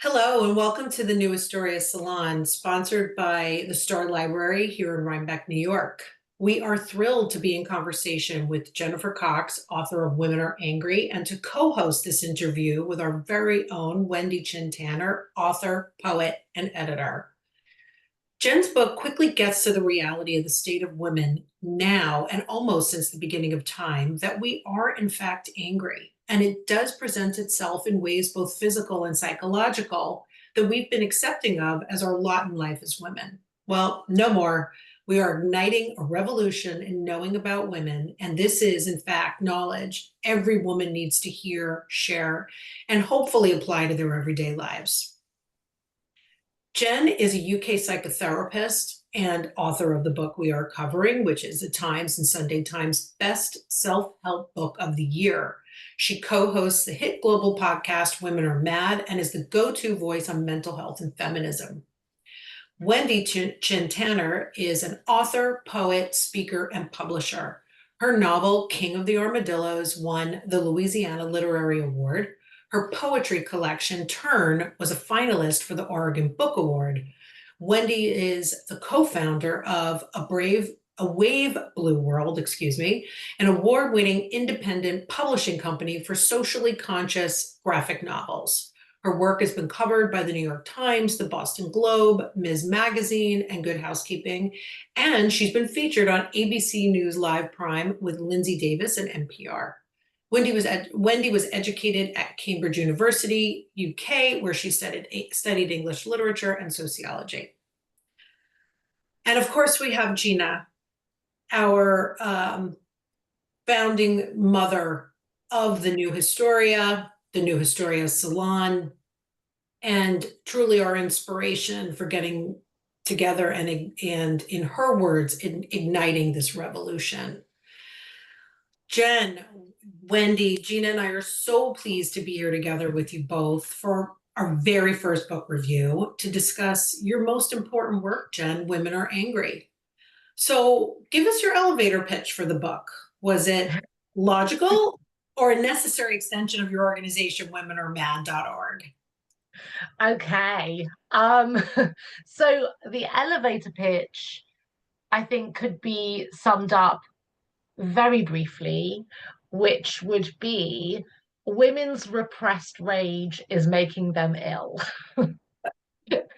Hello and welcome to the new Historia Salon, sponsored by the Star Library here in Rhinebeck, New York. We are thrilled to be in conversation with Jennifer Cox, author of Women Are Angry, and to co-host this interview with our very own Wendy Chin Tanner, author, poet, and editor. Jen's book quickly gets to the reality of the state of women now and almost since the beginning of time that we are in fact angry. And it does present itself in ways both physical and psychological that we've been accepting of as our lot in life as women. Well, no more. We are igniting a revolution in knowing about women. And this is, in fact, knowledge every woman needs to hear, share, and hopefully apply to their everyday lives. Jen is a UK psychotherapist and author of the book we are covering, which is the Times and Sunday Times Best Self-Help Book of the Year. She co-hosts the hit global podcast Women Are Mad and is the go-to voice on mental health and feminism. Wendy Chin Tanner is an author, poet, speaker, and publisher. Her novel, King of the Armadillos, won the Louisiana Literary Award. Her poetry collection, Turn, was a finalist for the Oregon Book Award. Wendy is the co-founder of A Wave Blue World, an award-winning independent publishing company for socially conscious graphic novels. Her work has been covered by the New York Times, the Boston Globe, Ms. Magazine, and Good Housekeeping, and she's been featured on ABC News Live Prime with Lindsay Davis and NPR. Wendy was educated at Cambridge University, UK, where she studied English literature and sociology. And of course, we have Gina, our founding mother of the new Historia Salon, and truly our inspiration for getting together and in her words, igniting this revolution. Jen, Wendy, Gina, and I are so pleased to be here together with you both for our very first book review to discuss your most important work, Jen, Women Are Angry. So give us your elevator pitch for the book. Was it logical or a necessary extension of your organization, womenaremad.org? Okay. So the elevator pitch, I think, could be summed up very briefly, which would be women's repressed rage is making them ill. Okay.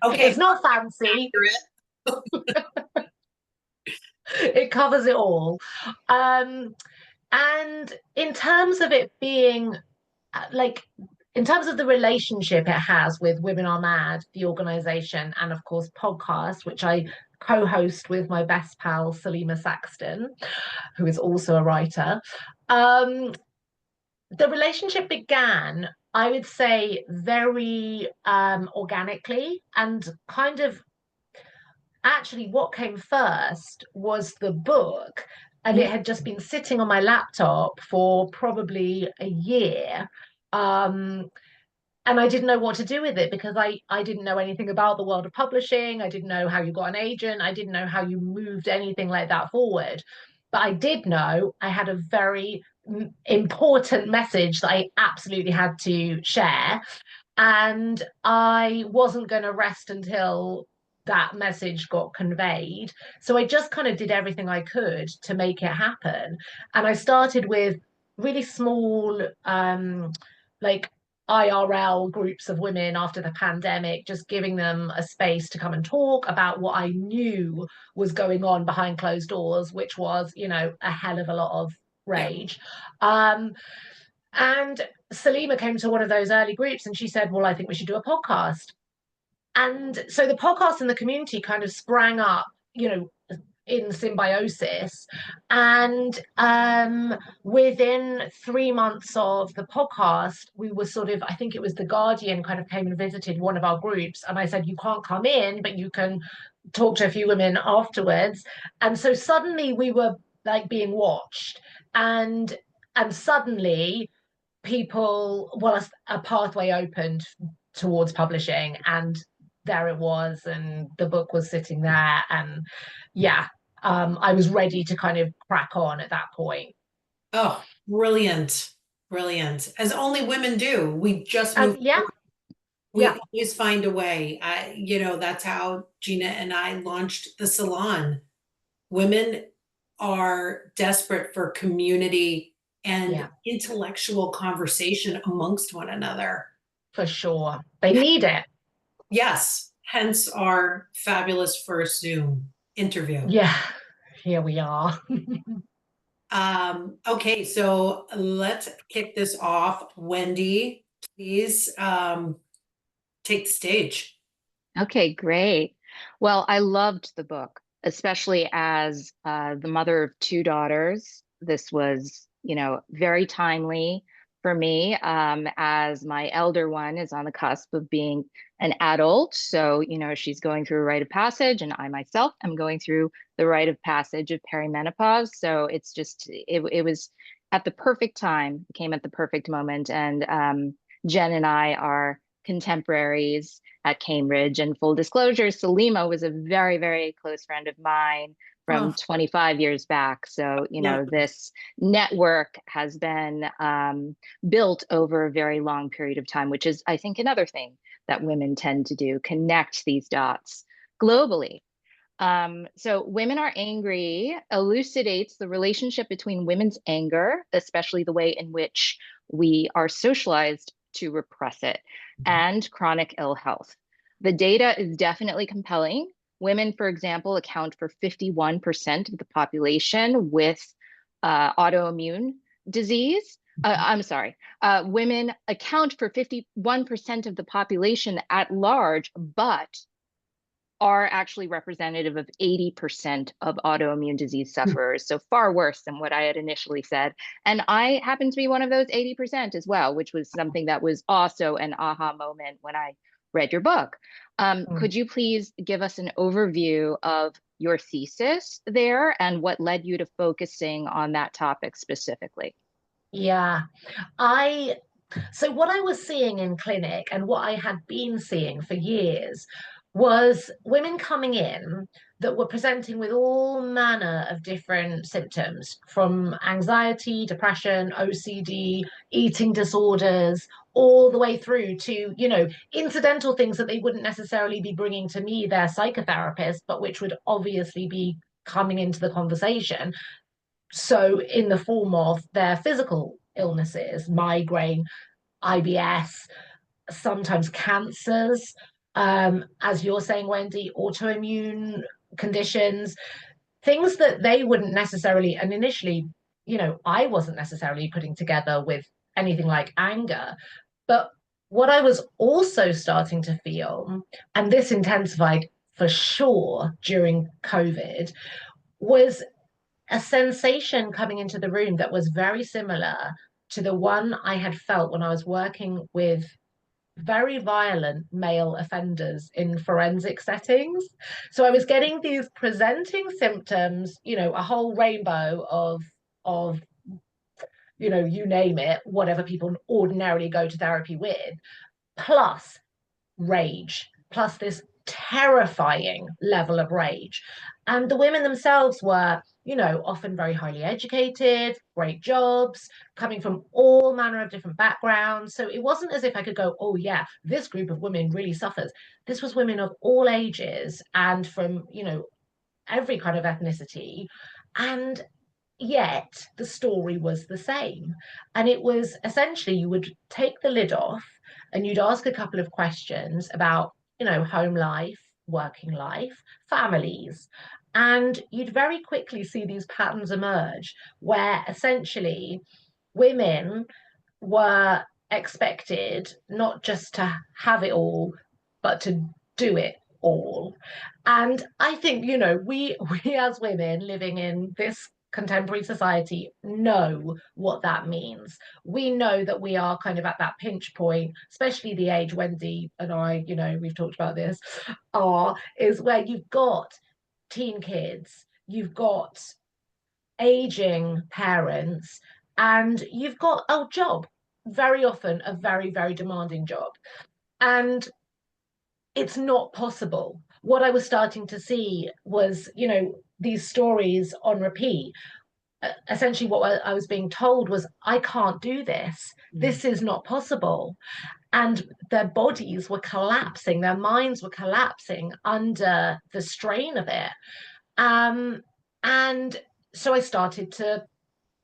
It's not fancy. It covers it all. And in terms of it being in terms of the relationship it has with Women Are Mad, the organization, and of course, podcast, which I co host with my best pal, Salima Saxton, who is also a writer. The relationship began, I would say, very organically, and kind of actually what came first was the book. And it had just been sitting on my laptop for probably a year. And I didn't know what to do with it because I didn't know anything about the world of publishing. I didn't know how you got an agent. I didn't know how you moved anything like that forward. But I did know I had a very important message that I absolutely had to share. And I wasn't going to rest until that message got conveyed. So I just kind of did everything I could to make it happen. And I started with really small, like IRL groups of women after the pandemic, just giving them a space to come and talk about what I knew was going on behind closed doors, which was, a hell of a lot of rage. And Salima came to one of those early groups and she said, well, I think we should do a podcast. And so the podcast and the community kind of sprang up, in symbiosis. And within 3 months of the podcast, we were I think it was The Guardian kind of came and visited one of our groups. And I said, you can't come in, but you can talk to a few women afterwards. And so suddenly we were like being watched. And suddenly a pathway opened towards publishing, and there it was, and the book was sitting there, and I was ready to kind of crack on at that point. Oh, brilliant. Brilliant. As only women do. We just moved. Yeah. We Yeah, always find a way. That's how Gina and I launched the salon. Women are desperate for community and yeah, intellectual conversation amongst one another. for sure. They need it. Yes, hence our fabulous first Zoom interview. Yeah, here we are. Okay, so let's kick this off. Wendy, please take the stage. Okay, great. Well, I loved the book, especially as the mother of two daughters. This was, very timely for me, as my elder one is on the cusp of being an adult. So, she's going through a rite of passage, and I myself am going through the rite of passage of perimenopause. So it was at the perfect time, it came at the perfect moment. And Jen and I are contemporaries at Cambridge. And full disclosure, Salima was a very, very close friend of mine from Oh, 25 years back. So, love it. this network has been built over a very long period of time, which is, I think, another thing that women tend to do, connect these dots globally. So Women Are Angry elucidates the relationship between women's anger, especially the way in which we are socialized to repress it, and chronic ill health. The data is definitely compelling. Women, for example, account for 51% of the population with autoimmune disease. I'm sorry, women account for 51% of the population at large, but are actually representative of 80% of autoimmune disease sufferers. So far worse than what I had initially said. And I happen to be one of those 80% as well, which was something that was also an aha moment when I read your book. Mm. Could you please give us an overview of your thesis there and what led you to focusing on that topic specifically? Yeah, I so what I was seeing in clinic and what I had been seeing for years was women coming in that were presenting with all manner of different symptoms, from anxiety, depression, OCD, eating disorders, all the way through to, incidental things that they wouldn't necessarily be bringing to me, their psychotherapist, but which would obviously be coming into the conversation. So, in the form of their physical illnesses, migraine, IBS, sometimes cancers, as you're saying, Wendy, autoimmune conditions, things that they wouldn't necessarily, and initially, I wasn't necessarily putting together with anything like anger. But what I was also starting to feel, and this intensified for sure during COVID, was a sensation coming into the room that was very similar to the one I had felt when I was working with very violent male offenders in forensic settings. So I was getting these presenting symptoms, a whole rainbow of you name it, whatever people ordinarily go to therapy with, plus rage, plus this terrifying level of rage. And the women themselves were, often very highly educated, great jobs, coming from all manner of different backgrounds. So it wasn't as if I could go, oh, yeah, this group of women really suffers. This was women of all ages and from, every kind of ethnicity. And yet the story was the same. And it was essentially you would take the lid off and you'd ask a couple of questions about, home life, working life, families. And you'd very quickly see these patterns emerge where essentially women were expected not just to have it all, but to do it all. And I think, we as women living in this contemporary society know what that means. We know that we are kind of at that pinch point, especially the age Wendy and I, we've talked about this, is where you've got teen kids, you've got aging parents, and you've got a job, very often a very, very demanding job. And it's not possible. What I was starting to see was, these stories on repeat. essentially what I was being told was, I can't do this. Mm. This is not possible. And their bodies were collapsing, their minds were collapsing under the strain of it. And so I started to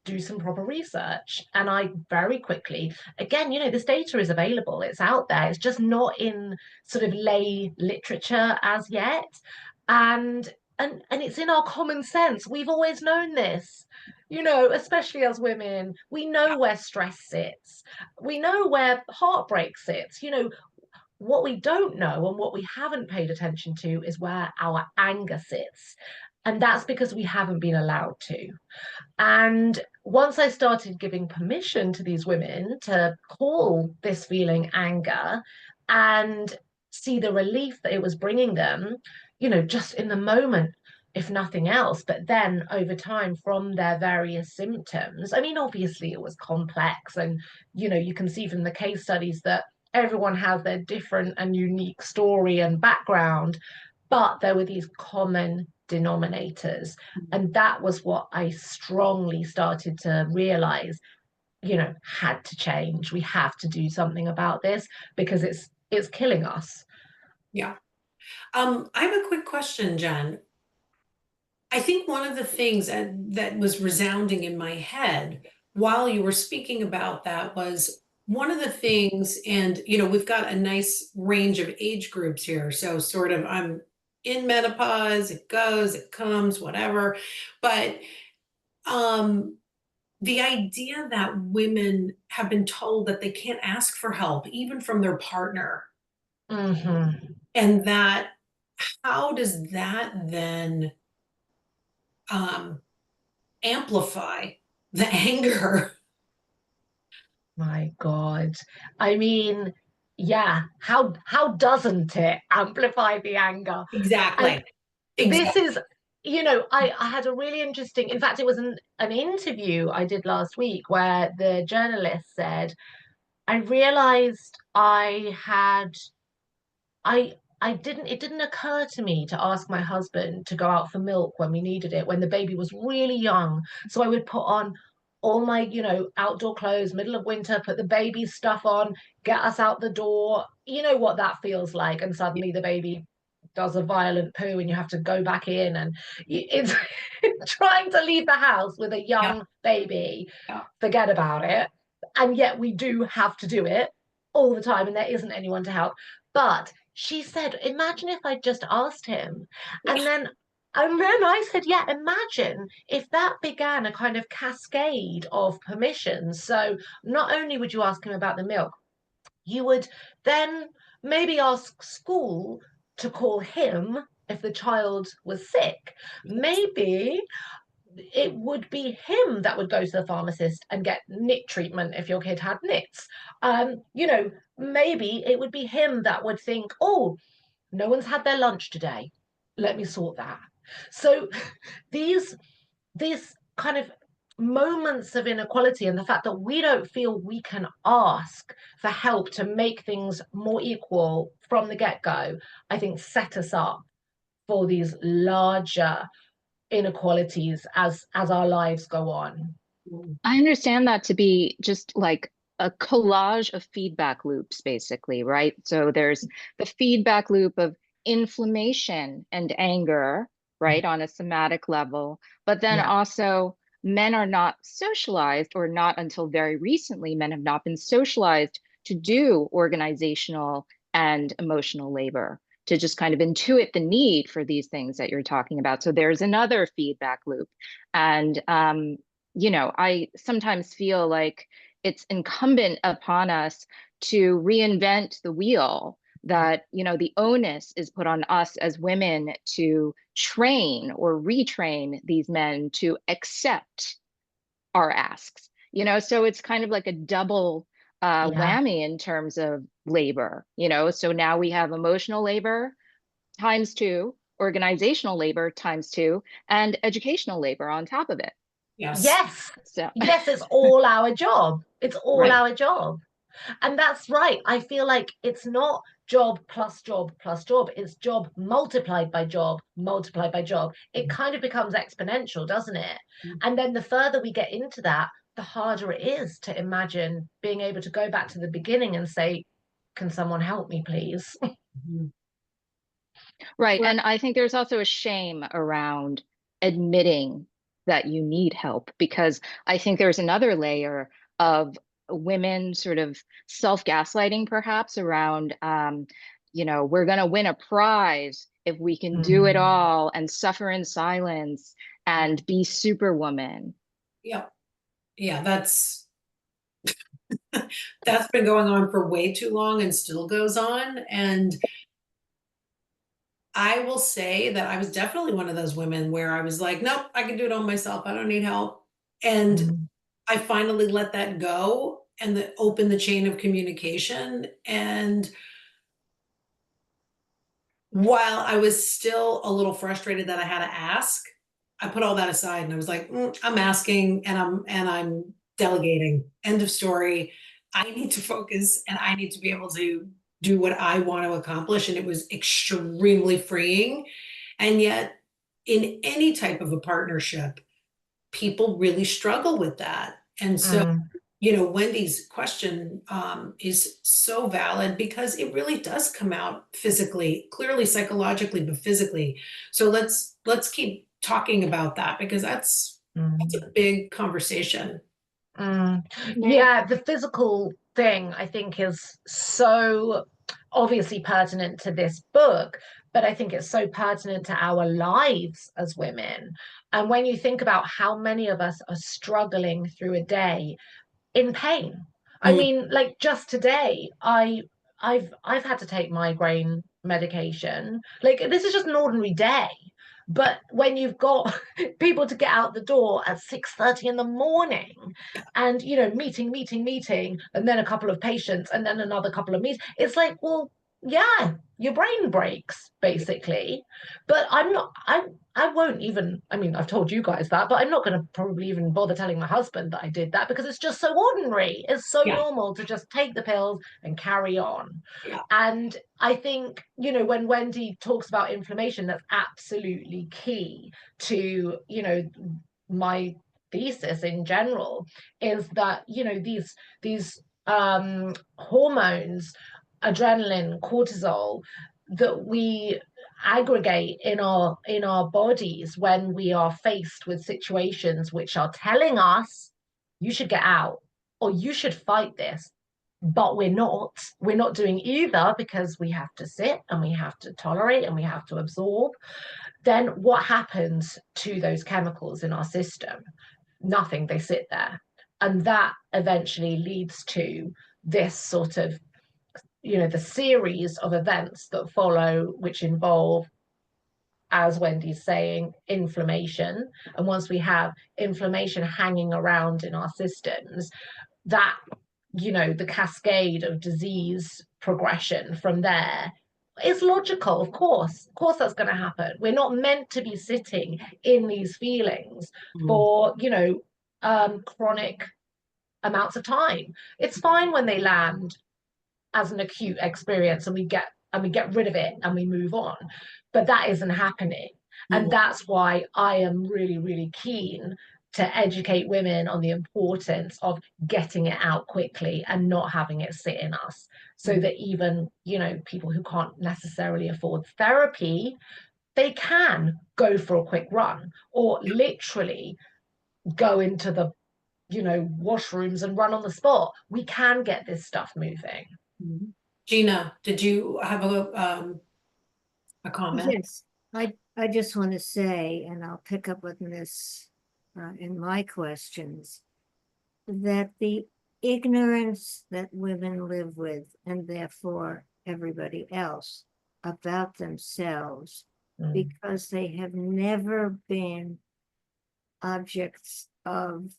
do some proper research, and I very quickly, again, this data is available, it's out there, it's just not in sort of lay literature as yet. And it's in our common sense. We've always known this, especially as women. We know where stress sits, we know where heartbreak sits. What we don't know and what we haven't paid attention to is where our anger sits, and that's because we haven't been allowed to. And once I started giving permission to these women to call this feeling anger and see the relief that it was bringing them, just in the moment, if nothing else, but then over time from their various symptoms. I mean, obviously it was complex, and, you can see from the case studies that everyone has their different and unique story and background, but there were these common denominators. And that was what I strongly started to realize, had to change. We have to do something about this because it's killing us. Yeah. I have a quick question, Jen. I think one of the things that was resounding in my head while you were speaking about that was one of the things, and we've got a nice range of age groups here. So sort of I'm in menopause, it goes, it comes, whatever. But the idea that women have been told that they can't ask for help, even from their partner, Mm-hmm. and that how does that then um, amplify the anger? My God. I mean, yeah, how doesn't it amplify the anger? And Exactly. this Exactly. is, I had a really interesting, in fact, it was an interview I did last week where the journalist said, I realized it didn't occur to me to ask my husband to go out for milk when we needed it, when the baby was really young. So I would put on all my, outdoor clothes, middle of winter, put the baby stuff on, get us out the door. You know what that feels like. And suddenly the baby does a violent poo and you have to go back in, and it's trying to leave the house with a Yeah. young baby. Yeah. Forget about it. And yet we do have to do it all the time, and there isn't anyone to help. But she said, imagine if I just asked him. Yeah. And then I said, yeah, imagine if that began a kind of cascade of permissions. So not only would you ask him about the milk, you would then maybe ask school to call him if the child was sick. Maybe it would be him that would go to the pharmacist and get nit treatment if your kid had nits. Maybe it would be him that would think, oh, no one's had their lunch today. Let me sort that. So these these kind of moments of inequality and the fact that we don't feel we can ask for help to make things more equal from the get-go, I think set us up for these larger inequalities as our lives go on. I understand that to be just like a collage of feedback loops, basically, right? So there's the feedback loop of inflammation and anger, right, on a somatic level, but then Yeah. also men are not socialized, or not until very recently, men have not been socialized to do organizational and emotional labor, to just kind of intuit the need for these things that you're talking about. So there's another feedback loop. And I sometimes feel like it's incumbent upon us to reinvent the wheel, that, the onus is put on us as women to train or retrain these men to accept our asks. So it's kind of like a double Yeah. whammy in terms of labor. So now we have emotional labor times two, organizational labor times two, and educational labor on top of it. Yes. Yes. So Yes, it's all our job. It's all Right. our job. And that's right. I feel like it's not job plus job plus job. It's job multiplied by job, multiplied by job. It kind of becomes exponential, doesn't it? And then the further we get into that, the harder it is to imagine being able to go back to the beginning and say, can someone help me, please? Right. Well, And I think there's also a shame around admitting that you need help, because I think there's another layer of women sort of self-gaslighting perhaps around, we're going to win a prize if we can do it all and suffer in silence and be superwoman. Yeah. Yeah, that's been going on for way too long and still goes on. And I will say that I was definitely one of those women where I was like, nope, I can do it all myself. I don't need help. And I finally let that go and open the chain of communication. And while I was still a little frustrated that I had to ask, I put all that aside and I was like, I'm asking and I'm delegating. End of story. I need to focus and I need to be able to do what I want to accomplish. And it was extremely freeing. And yet, in any type of a partnership, people really struggle with that. And so, Wendy's question is so valid because it really does come out physically, clearly psychologically, but physically. So let's keep talking about that because that's a big conversation. Yeah, the physical thing I think is so obviously pertinent to this book, but I think it's so pertinent to our lives as women. And when you think about how many of us are struggling through a day in pain. I mean, like just today, I've had to take migraine medication. Like this is just an ordinary day. But when you've got people to get out the door at 6:30 in the morning and meeting, and then a couple of patients and then another couple of meetings, it's like, well, yeah, your brain breaks basically. But I won't even, I mean, I've told you guys that, but I'm not going to probably even bother telling my husband that I did that because it's just so ordinary. It's so normal to just take the pills and carry on. Yeah. And I think, when Wendy talks about inflammation, that's absolutely key to, my thesis in general is that, these hormones, adrenaline, cortisol, that we aggregate in our bodies when we are faced with situations which are telling us you should get out or you should fight this, but we're not doing either because we have to sit and we have to tolerate and we have to absorb. Then what happens to those chemicals in our system? Nothing. They sit there, and that eventually leads to this sort of the series of events that follow, which involve, as Wendy's saying, inflammation. And once we have inflammation hanging around in our systems, that, the cascade of disease progression from there is logical. Of course that's going to happen. We're not meant to be sitting in these feelings for, chronic amounts of time. It's fine when they land as an acute experience and we get rid of it and we move on, but that isn't happening. And that's why I am really, really keen to educate women on the importance of getting it out quickly and not having it sit in us, so that even people who can't necessarily afford therapy, they can go for a quick run or literally go into the washrooms and run on the spot. We can get this stuff moving. Gina, did you have a comment? Yes, I just want to say, and I'll pick up on this in my questions, that the ignorance that women live with, and therefore everybody else, about themselves, because they have never been objects of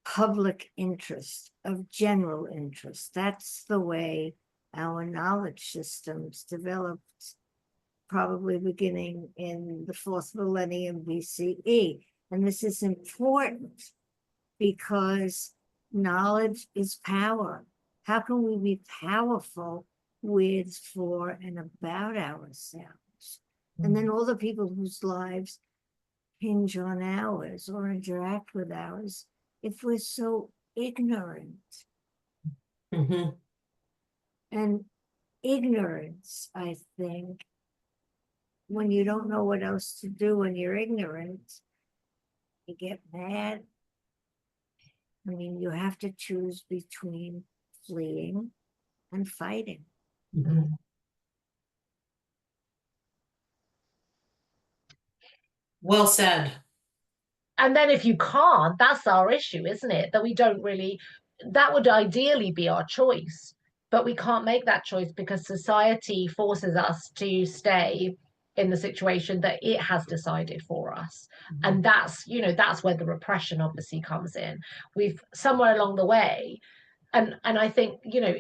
public interest, of general interest. That's the way our knowledge systems developed, probably beginning in the 4th millennium BCE. And this is important because knowledge is power. How can we be powerful with, for, and about ourselves. And then all the people whose lives hinge on ours or interact with ours, if we're so ignorant. Mhm. And ignorance, I think, when you don't know what else to do when you're ignorant, you get mad. I mean, you have to choose between fleeing and fighting. Mhm. Well said. And then if you can't, that's our issue, isn't it? That we don't really, that would ideally be our choice, but we can't make that choice because society forces us to stay in the situation that it has decided for us. And that's, you know, that's where the repression obviously comes in. We've somewhere along the way, and I think, you know,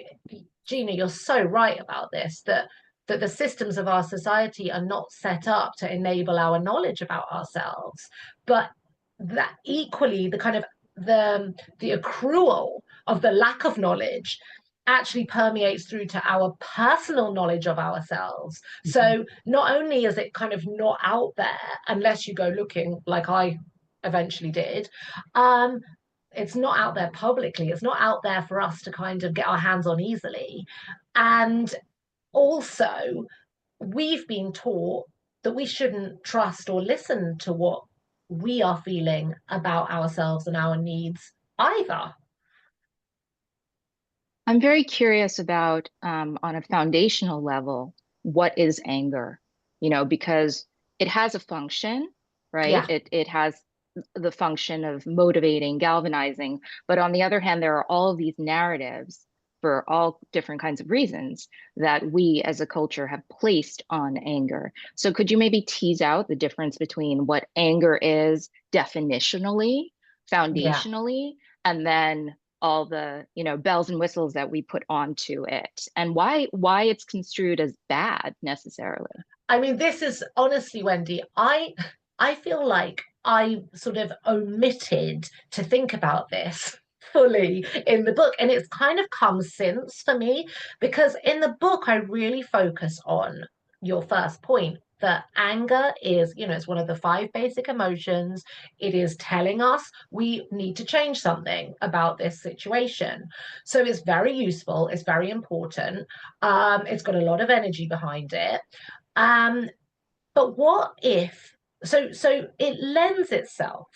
Gina, you're so right about this, that the systems of our society are not set up to enable our knowledge about ourselves, but that equally the kind of the accrual of the lack of knowledge actually permeates through to our personal knowledge of ourselves. So not only is it kind of not out there unless you go looking, like I eventually did, it's not out there publicly, it's not out there for us to kind of get our hands on easily. And also, we've been taught that we shouldn't trust or listen to what we are feeling about ourselves and our needs either. I'm very curious about, on a foundational level, what is anger? You know, because it has a function, right? Yeah. It has the function of motivating, galvanizing, but on the other hand, there are all of these narratives for all different kinds of reasons that we as a culture have placed on anger. So could you maybe tease out the difference between what anger is definitionally, Yeah. foundationally, and then all the, you know, bells and whistles that we put onto it, and why it's construed as bad necessarily? I mean, this is honestly, Wendy, I feel like I sort of omitted to think about this fully in the book. And it's kind of come since for me, because in the book, I really focus on your first point, that anger is, you know, it's one of the 5 basic emotions. It is telling us we need to change something about this situation. So it's very useful, it's very important. It's got a lot of energy behind it. Um, but what if, so it lends itself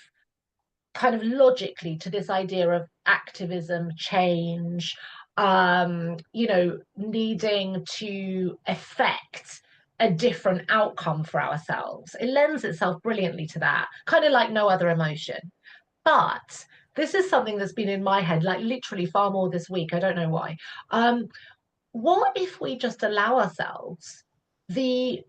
kind of logically to this idea of activism, change, you know, needing to affect a different outcome for ourselves. It lends itself brilliantly to that, kind of like no other emotion. But this is something that's been in my head, like literally far more this week. I don't know why. What if we just allow ourselves the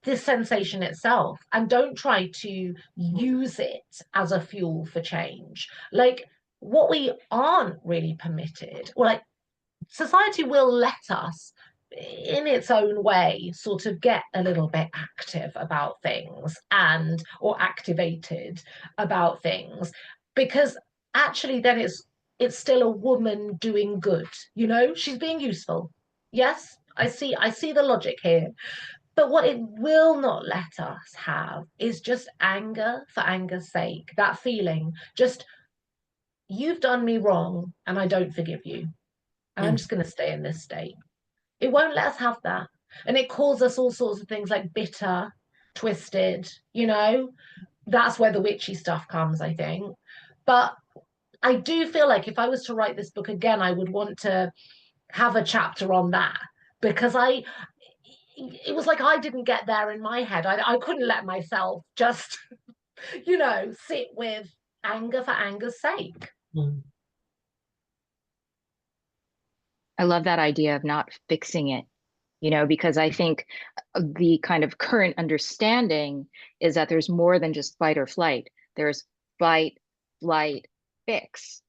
this sensation itself and don't try to use it as a fuel for change? Like, what we aren't really permitted, or like society will let us in its own way sort of get a little bit active about things, and or activated about things, because actually then it's still a woman doing good, you know, she's being useful. Yes, I see the logic here. But what it will not let us have is just anger for anger's sake. That feeling, just, you've done me wrong and I don't forgive you. And I'm just going to stay in this state. It won't let us have that. And it calls us all sorts of things like bitter, twisted, you know? That's where the witchy stuff comes, I think. But I do feel like if I was to write this book again, I would want to have a chapter on that, because it was like I didn't get there in my head. I couldn't let myself just, you know, sit with anger for anger's sake. Mhm. I love that idea of not fixing it, you know, because I think the kind of current understanding is that there's more than just fight or flight. There's fight, flight, fix,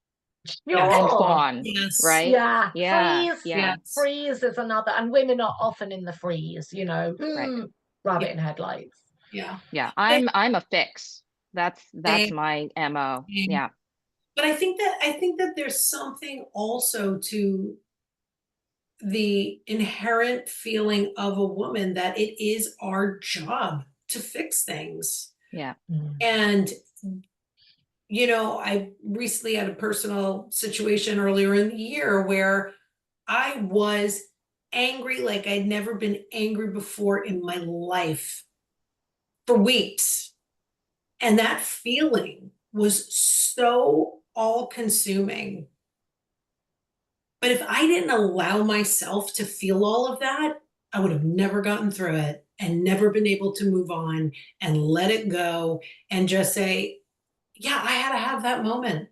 and Sure. fawn, Yes. right? Yeah. Yeah, Freeze. yeah, Yes. Freeze is another. And women are often in the freeze, you know, right. Yeah. rabbit in headlights. Yeah. Yeah, And I'm a fix. That's same, my MO. same. Yeah. But I think that there's something also to the inherent feeling of a woman that it is our job to fix things. Yeah. And, you know, I recently had a personal situation earlier in the year where I was angry like I'd never been angry before in my life for weeks. And that feeling was so all consuming. But if I didn't allow myself to feel all of that, I would have never gotten through it and never been able to move on and let it go and just say, yeah, I had to have that moment.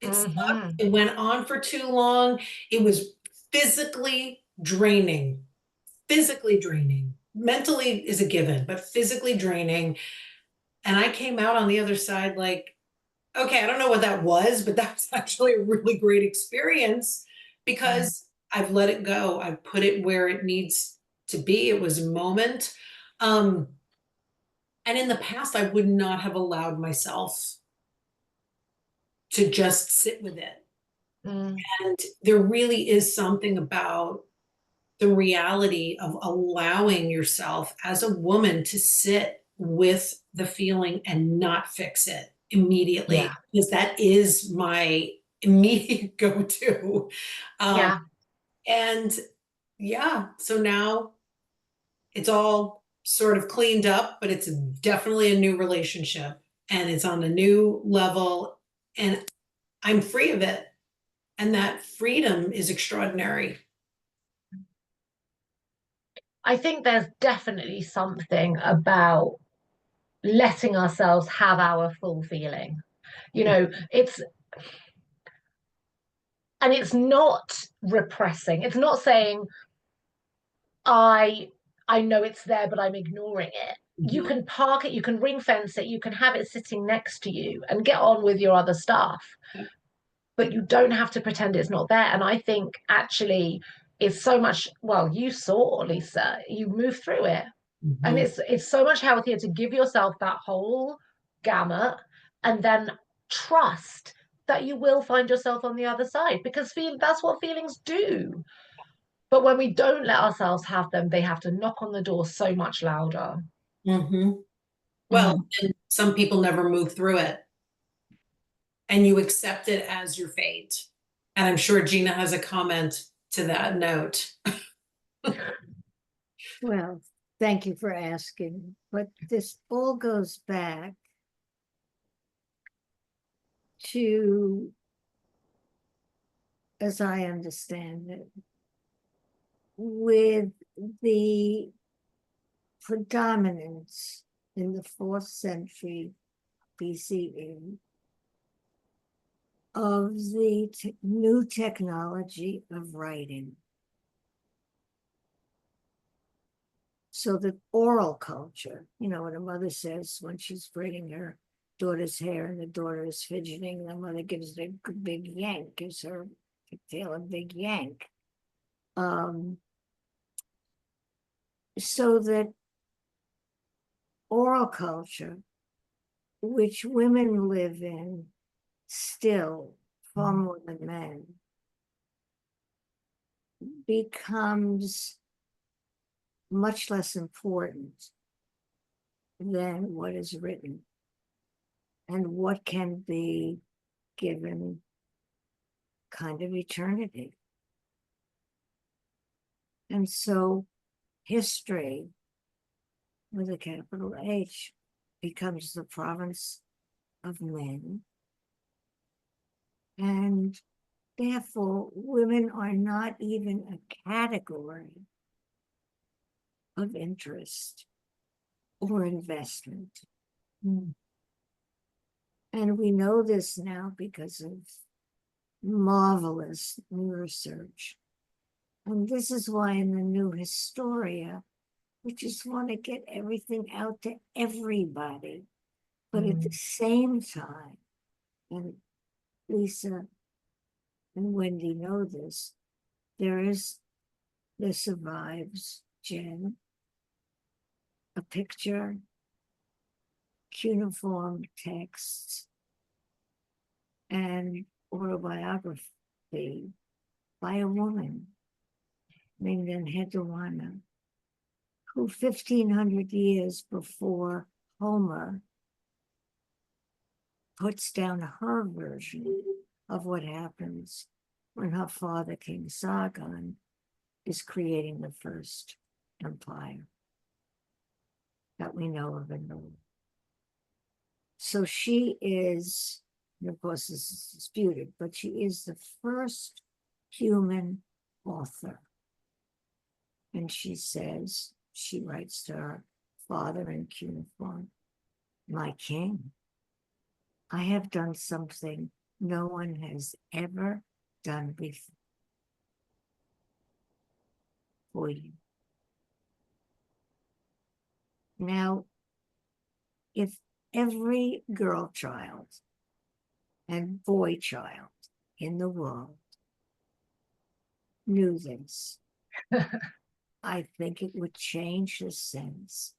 It sucked. It went on for too long. It was physically draining, physically draining. Mentally is a given, but physically draining. And I came out on the other side like, okay, I don't know what that was, but that was actually a really great experience because I've let it go. I've put it where it needs to be. It was a moment. And in the past, I would not have allowed myself to just sit with it. And there really is something about the reality of allowing yourself as a woman to sit with the feeling and not fix it immediately, Yeah. because that is my immediate go-to. Yeah. And yeah, so now it's all sort of cleaned up, but it's definitely a new relationship and it's on a new level and I'm free of it. And that freedom is extraordinary. I think there's definitely something about letting ourselves have our full feeling. You know, it's not repressing. It's not saying I I know it's there, but I'm ignoring it. You Mhm. can park it, you can ring fence it, you can have it sitting next to you and get on with your other stuff. But you don't have to pretend it's not there. And I think actually it's so much, well, you saw, Lisa, you moved through it. And Mhm. it's so much healthier to give yourself that whole gamut and then trust that you will find yourself on the other side because that's what feelings do. But when we don't let ourselves have them, they have to knock on the door so much louder. Mhm. Well, and some people never move through it and you accept it as your fate. And I'm sure Gina has a comment to that note. Well, thank you for asking, but this all goes back to, as I understand it, with the predominance in the 4th century BCE of the new technology of writing. So the oral culture, you know, what a mother says when she's braiding her daughter's hair and the daughter is fidgeting, the mother gives it a big yank, gives her tail a big yank. So that oral culture, which women live in still far more than men, becomes much less important than what is written and what can be given kind of eternity. And so history with a capital H becomes the province of men. And therefore, women are not even a category of interest or investment. And we know this now because of marvelous research. And this is why in the new Historia, we just want to get everything out to everybody. But at the same time, and Lisa and Wendy know this, there survives, Jen, a picture, cuneiform texts, and autobiography by a woman. named Enheduanna, who 1,500 years before Homer puts down her version of what happens when her father, King Sargon, is creating the first empire that we know of in the world. So she is, and of course this is disputed, but she is the first human author. And she says, she writes to her father in cuneiform, "My king, I have done something no one has ever done before for you." Now, if every girl child and boy child in the world knew this, I think it would change the sense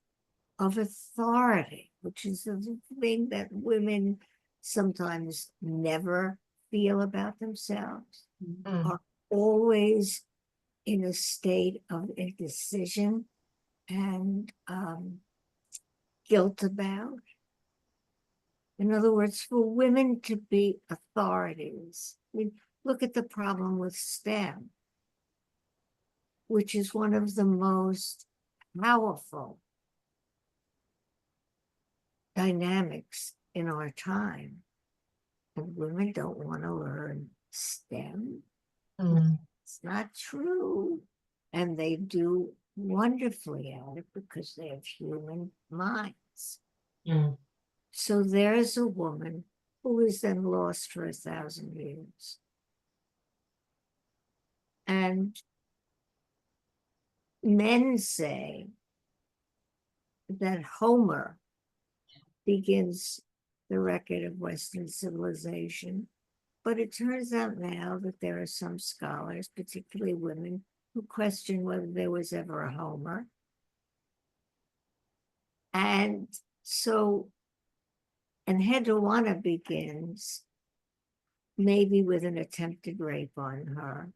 of authority, which is a thing that women sometimes never feel about themselves, are always in a state of indecision and guilt about. In other words, for women to be authorities, I mean, look at the problem with STEM, which is one of the most powerful dynamics in our time. And women don't want to learn STEM. It's not true. And they do wonderfully at it because they have human minds. So there's a woman who is then lost for 1,000 years. And men say that Homer begins the record of Western civilization, but it turns out now that there are some scholars, particularly women, who question whether there was ever a Homer. And so Enheduanna begins maybe with an attempted rape on her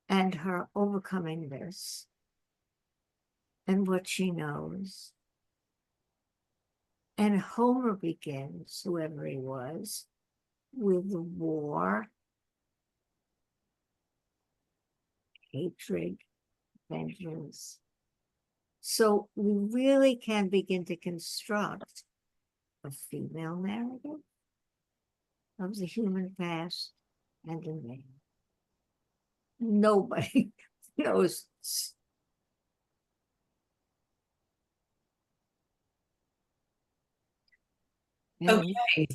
and her overcoming this and what she knows. And Homer begins, whoever he was, with the war, hatred, vengeance. So we really can begin to construct a female narrative of the human past and a man. Nobody knows. Okay,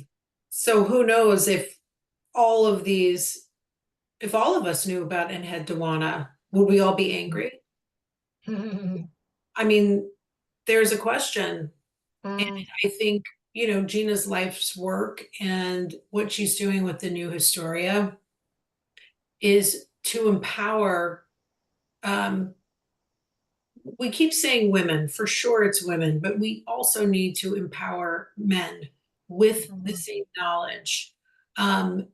so who knows if all of these, if all of us knew about Enheduanna, would we all be angry? I mean, there's a question. And I think, Gina's life's work and what she's doing with the new Historia is to empower. We keep saying women, for sure it's women, but we also need to empower men with the same knowledge,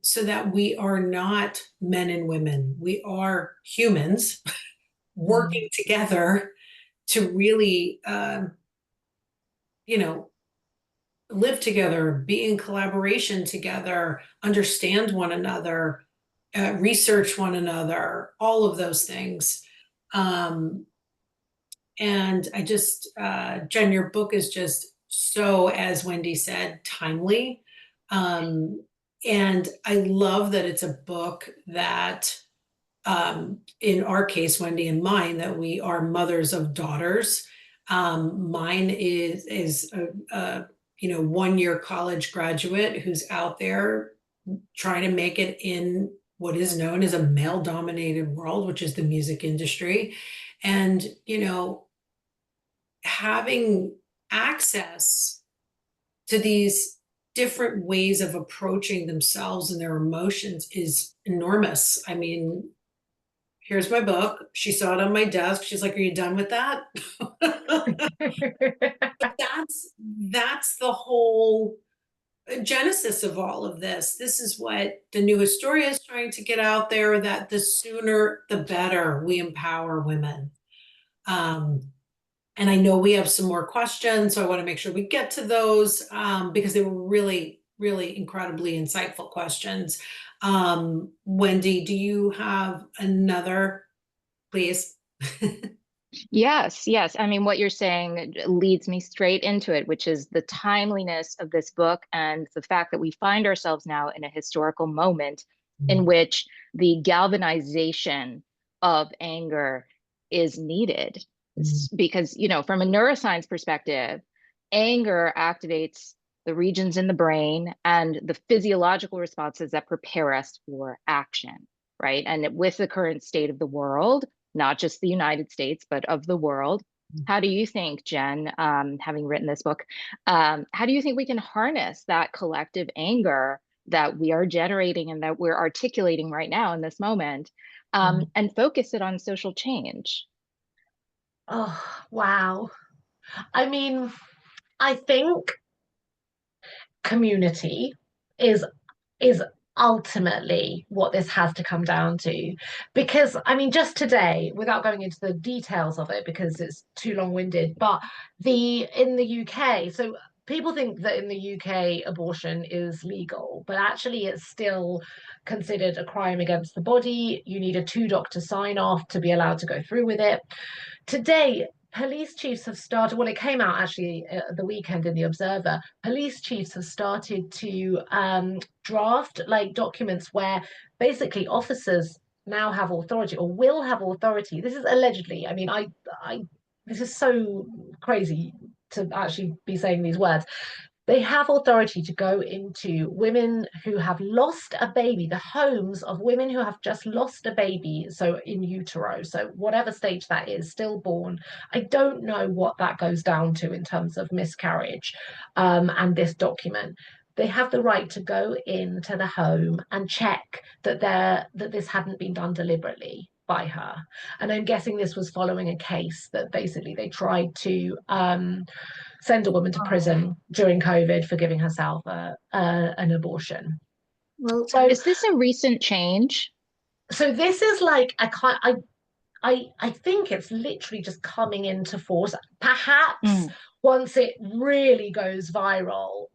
so that we are not men and women. We are humans working together to really, live together, be in collaboration together, understand one another, research one another, all of those things. And I just, Jen, your book is just so, as Wendy said, timely. And I love that it's a book that, in our case, Wendy and mine, that we are mothers of daughters. Mine is a 1-year college graduate who's out there trying to make it in what is known as a male-dominated world, which is the music industry. And, having access to these different ways of approaching themselves and their emotions is enormous. I mean, here's my book. She saw it on my desk. She's like, "Are you done with that?" But that's the whole genesis of all of this. This is what the new Historia is trying to get out there, that the sooner the better we empower women. And I know we have some more questions, so I want to make sure we get to those because they were really, really incredibly insightful questions. Wendy, do you have another, please? Yes, yes. I mean, what you're saying leads me straight into it, which is the timeliness of this book and the fact that we find ourselves now in a historical moment in which the galvanization of anger is needed. Because, you know, from a neuroscience perspective, anger activates the regions in the brain and the physiological responses that prepare us for action, right? And with the current state of the world, not just the United States, but of the world. How do you think, Jen, having written this book, how do you think we can harness that collective anger that we are generating and that we're articulating right now in this moment, and focus it on social change? Oh, wow. I mean, I think community is is ultimately what this has to come down to. Because, I mean, just today, without going into the details of it because it's too long-winded, but in the UK, so people think that in the UK abortion is legal, but actually it's still considered a crime against the body. You need a two-doctor sign-off to be allowed to go through with it. Today, police chiefs have started, well, it came out actually the weekend in the Observer. Police chiefs have started to draft like documents where basically officers now have authority or will have authority. This is allegedly. I mean, I this is so crazy to actually be saying these words. They have authority to go into women who have lost a baby, the homes of women who have just lost a baby, so in utero, so whatever stage that is, stillborn. I don't know what that goes down to in terms of miscarriage, and this document. They have the right to go into the home and check that this hadn't been done deliberately by her. And I'm guessing this was following a case that basically they tried to send a woman to prison during COVID for giving herself an abortion. Well, So, Is this a recent change? so this is like I think it's literally just coming into force. Perhaps once it really goes viral,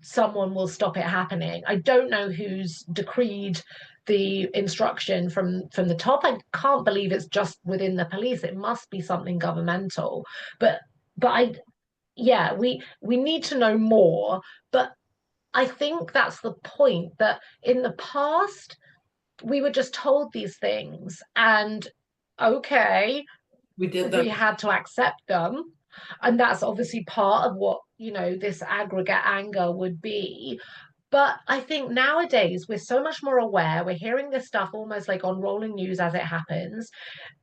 someone will stop it happening. I don't know who's decreed the instruction from the top. I can't believe it's just within the police. It must be something governmental. But I yeah, we need to know more, but I think that's the point, that in the past we were just told these things and okay, We did we them. had to accept them, and that's obviously part of what, you know, this aggregate anger would be. But I think nowadays we're so much more aware. We're hearing this stuff almost like on rolling news as it happens.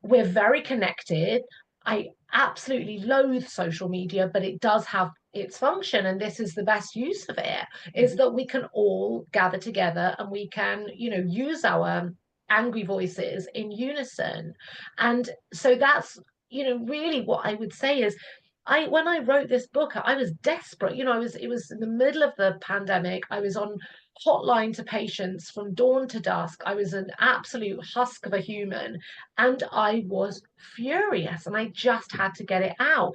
We're very connected. I absolutely loathe social media, but it does have its function, and this is the best use of it, is that we can all gather together and we can, you know, use our angry voices in unison. And so that's, you know, really what I would say is, when I wrote this book, I was desperate. You know, it was in the middle of the pandemic. I was on hotline to patients from dawn to dusk. I was an absolute husk of a human, and I was furious, and I just had to get it out.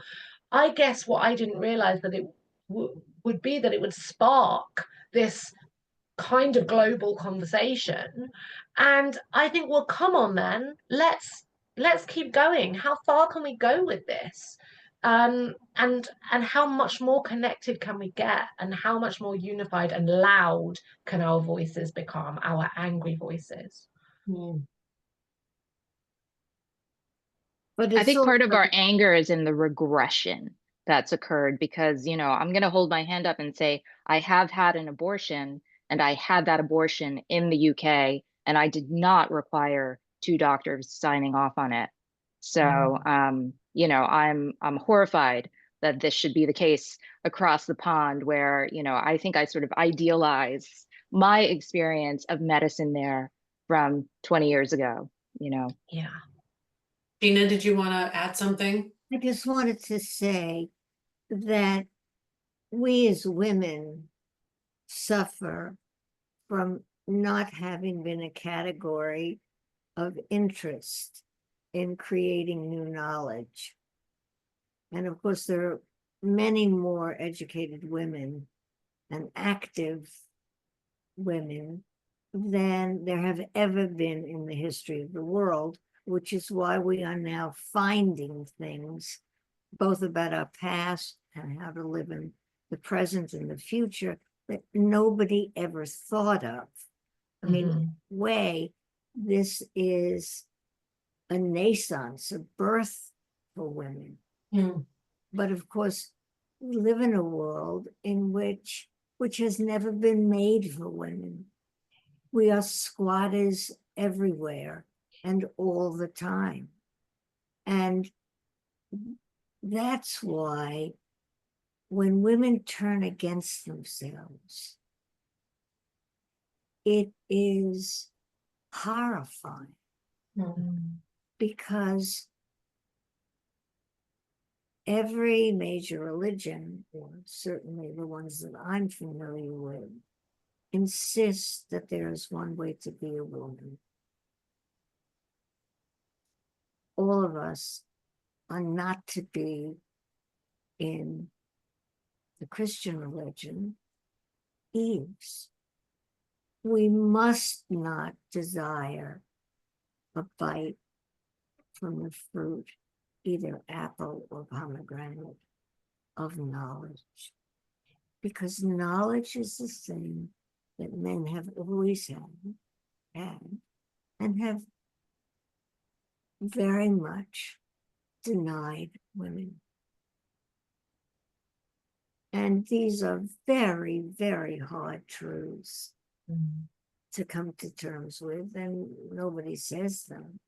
I guess what I didn't realize that it would be that it would spark this kind of global conversation. And I think, well, come on then, let's keep going. How far can we go with this? And how much more connected can we get, and how much more unified and loud can our voices become, our angry voices? but I it's think part of also, our anger is in the regression that's occurred because, you know, I'm going to hold my hand up and say, I have had an abortion and I had that abortion in the UK and I did not require two doctors signing off on it. So, you know, I'm horrified that this should be the case across the pond where, you know, I think I sort of idealize my experience of medicine there from 20 years ago, you know. Yeah. Gina, did you want to add something? I just wanted to say that we as women suffer from not having been a category of interest in creating new knowledge. And of course, there are many more educated women and active women than there have ever been in the history of the world, which is why we are now finding things both about our past and how to live in the present and the future that nobody ever thought of. I mean, in a way, this is a naissance, a birth for women. Mm. But of course, we live in a world in which has never been made for women. We are squatters everywhere and all the time. And that's why when women turn against themselves, it is horrifying because every major religion, or certainly the ones that I'm familiar with, insists that there is one way to be a woman. All of us are not to be in the Christian religion, Eve's. We must not desire a bite from the fruit, either apple or pomegranate, of knowledge. Because knowledge is the thing that men have always had and have very much denied women. And these are very, very hard truths to come to terms with, and nobody says them.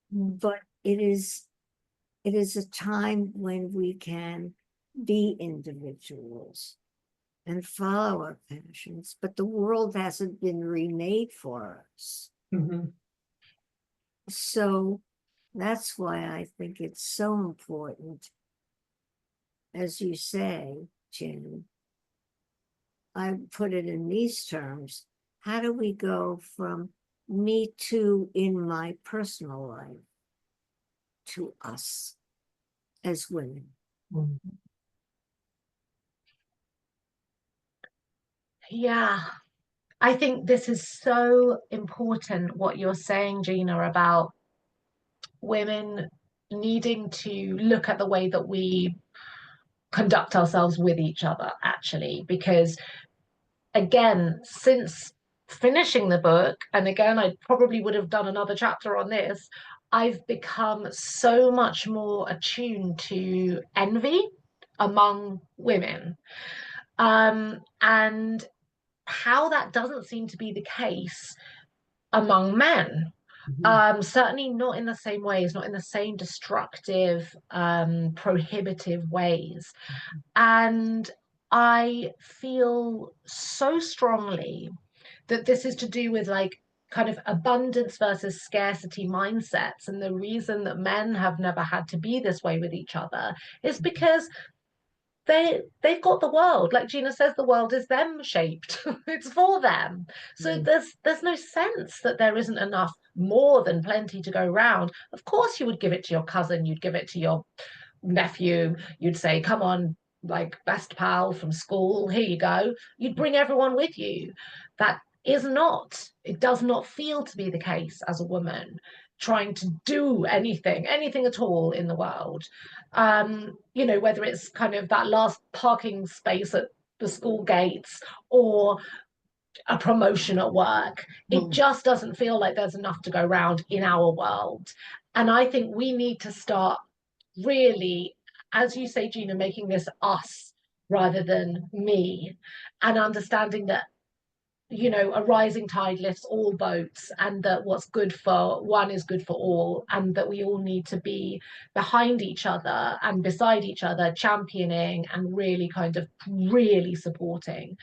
But it is a time when we can be individuals and follow our passions, but the world hasn't been remade for us. Mm-hmm. So that's why I think it's so important, as you say, Jen, I put it in these terms. How do we go from me too in my personal life to us as women? Mm-hmm. Yeah, I think this is so important what you're saying, Gina, about women needing to look at the way that we conduct ourselves with each other, actually, because again, since finishing the book, and again, I probably would have done another chapter on this, I've become so much more attuned to envy among women. And how that doesn't seem to be the case among men. Certainly not in the same ways, not in the same destructive, prohibitive ways. And I feel so strongly that this is to do with like kind of abundance versus scarcity mindsets. And the reason that men have never had to be this way with each other is because they've got the world, like Gina says, the world is them shaped. It's for them. So there's no sense that there isn't enough, more than plenty, to go around. Of course you would give it to your cousin, you'd give it to your nephew, you'd say, come on, like best pal from school, here you go. You'd bring everyone with you. That is not, it does not feel to be the case as a woman trying to do anything at all in the world. You know, whether it's kind of that last parking space at the school gates or a promotion at work, it just doesn't feel like there's enough to go around in our world. And I think we need to start really, as you say, Gina, making this us rather than me, and understanding that, you know, a rising tide lifts all boats, and that what's good for one is good for all, and that we all need to be behind each other and beside each other, championing and really kind of really supporting.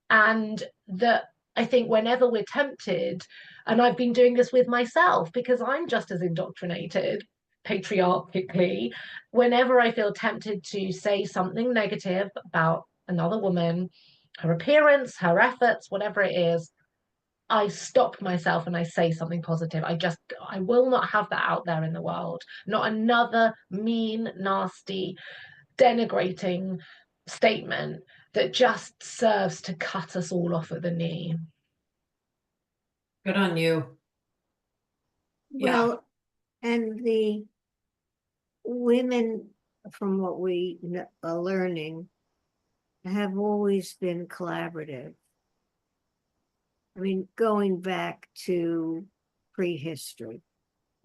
And that I think whenever we're tempted, and I've been doing this with myself because I'm just as indoctrinated patriarchally, whenever I feel tempted to say something negative about another woman, her appearance, her efforts, whatever it is, I stop myself and I say something positive. I will not have that out there in the world. Not another mean, nasty, denigrating statement that just serves to cut us all off at the knee. Good on you. Yeah. Well, and the women, from what we are learning, have always been collaborative. I mean, going back to prehistory.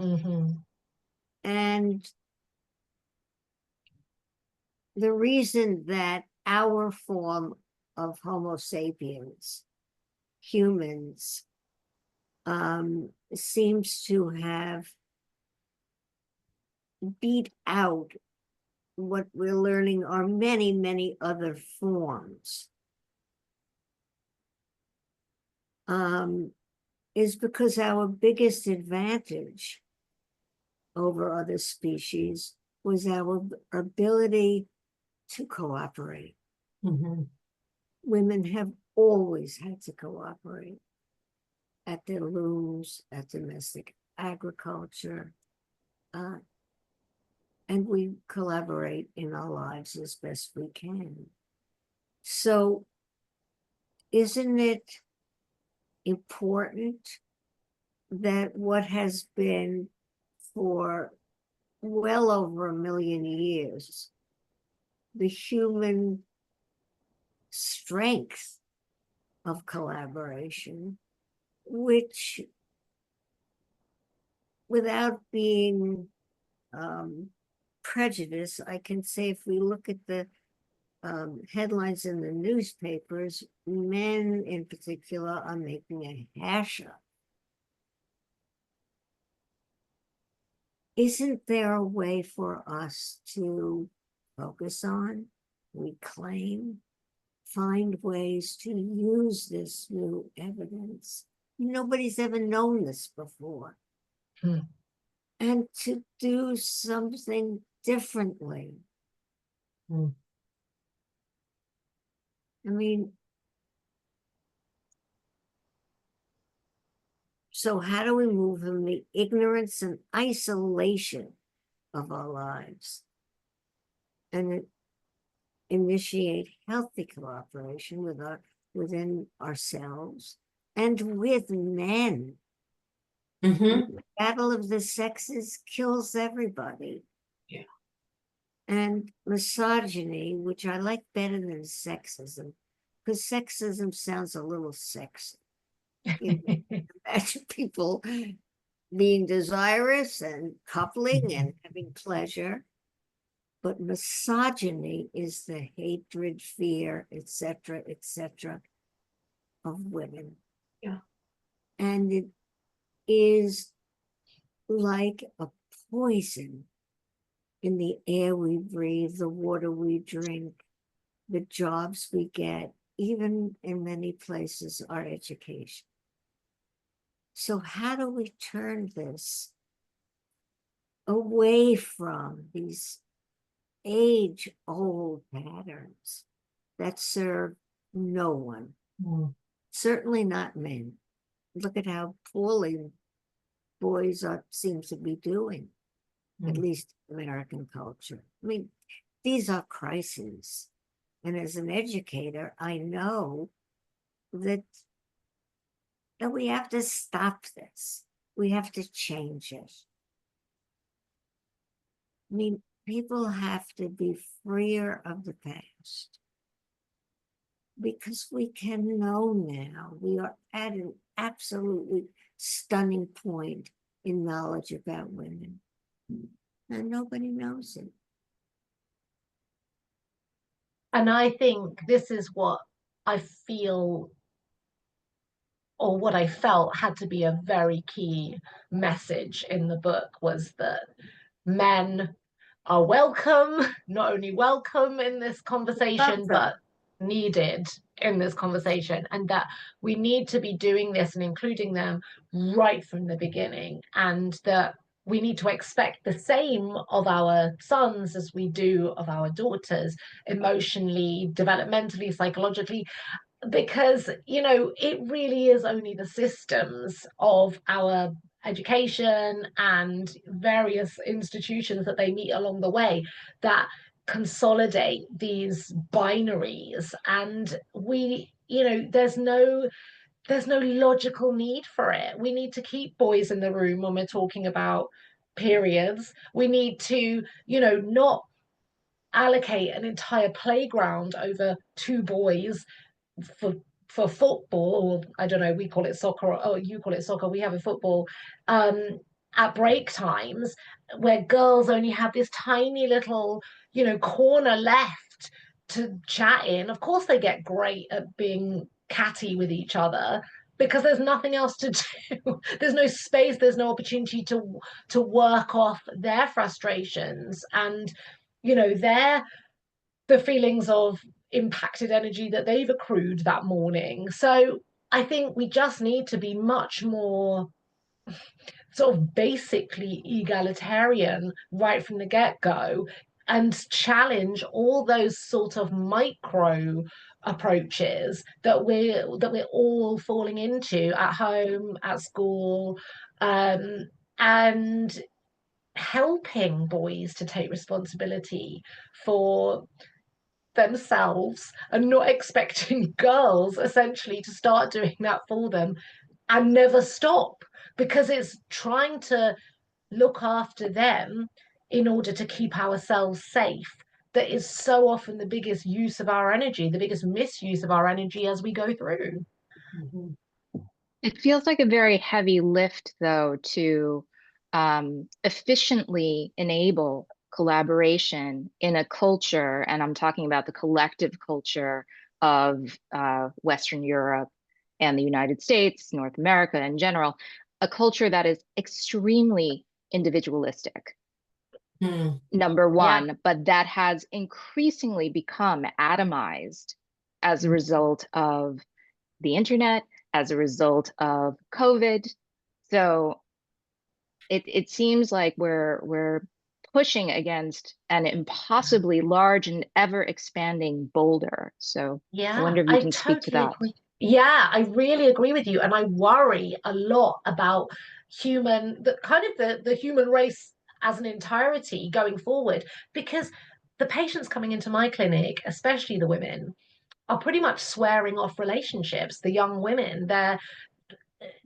Mm-hmm. And the reason that our form of Homo sapiens, humans, seems to have beat out what we're learning are many, many other forms, is because our biggest advantage over other species was our ability to cooperate. Mhm. Women have always had to cooperate at their looms, at domestic agriculture, and we collaborate in our lives as best we can. So, isn't it important that what has been for well over 1,000,000 years, the human strength of collaboration, which, without being prejudiced, I can say if we look at the headlines in the newspapers, men in particular are making a hash of. Isn't there a way for us to focus on, reclaim, find ways to use this new evidence? Nobody's ever known this before. And to do something differently. I mean, so how do we move from the ignorance and isolation of our lives and initiate healthy cooperation within ourselves and with men? Mhm. The battle of the sexes kills everybody. Yeah. And misogyny, which I like better than sexism, because sexism sounds a little sexy. You know, imagine people being desirous and coupling and having pleasure. But misogyny is the hatred, fear, etc., of women. Yeah. And it is like a poison in the air we breathe, the water we drink, the jobs we get, even in many places, our education. So how do we turn this away from these age-old patterns that serve no one, certainly not men? Look at how poorly boys seem to be doing, at least American culture. I mean, these are crises. And as an educator, I know that we have to stop this. We have to change it. I mean, people have to be freer of the past because we can know now. We are at an absolutely stunning point in knowledge about women, and nobody knows it. And I think this is what I feel, or what I felt had to be a very key message in the book, was that men are welcome, not only welcome in this conversation, but needed in this conversation, and that we need to be doing this and including them right from the beginning, and that we need to expect the same of our sons as we do of our daughters, emotionally, developmentally, psychologically, because, you know, it really is only the systems of our education and various institutions that they meet along the way that consolidate these binaries. And we, you know, there's no logical need for it. We need to keep boys in the room when we're talking about periods. We need to, you know, not allocate an entire playground over two boys for football, or I don't know, we call it soccer, or you call it soccer, we have a football, at break times, where girls only have this tiny little, you know, corner left to chat in. Of course they get great at being catty with each other because there's nothing else to do. There's no space, there's no opportunity to work off their frustrations and, you know, the feelings of impacted energy that they've accrued that morning. So I think we just need to be much more sort of basically egalitarian right from the get-go and challenge all those sort of micro approaches that we're all falling into at home, at school, and helping boys to take responsibility for themselves and not expecting girls essentially to start doing that for them and never stop, because it's trying to look after them in order to keep ourselves safe that is so often the biggest use of our energy, the biggest misuse of our energy as we go through. Mhm. It feels like a very heavy lift, though, to efficiently enable collaboration in a culture, and I'm talking about the collective culture of Western Europe and the United States, North America in general, a culture that is extremely individualistic, Mm. number Yeah. one, but that has increasingly become atomized as a result of the internet, as a result of COVID. So it seems like we're pushing against an impossibly large and ever expanding boulder. So I Yeah, wonder if you I can speak to totally that. agree. Yeah, I really agree with you. And I worry a lot about the kind of the human race as an entirety going forward, because the patients coming into my clinic, especially the women, are pretty much swearing off relationships. The young women, their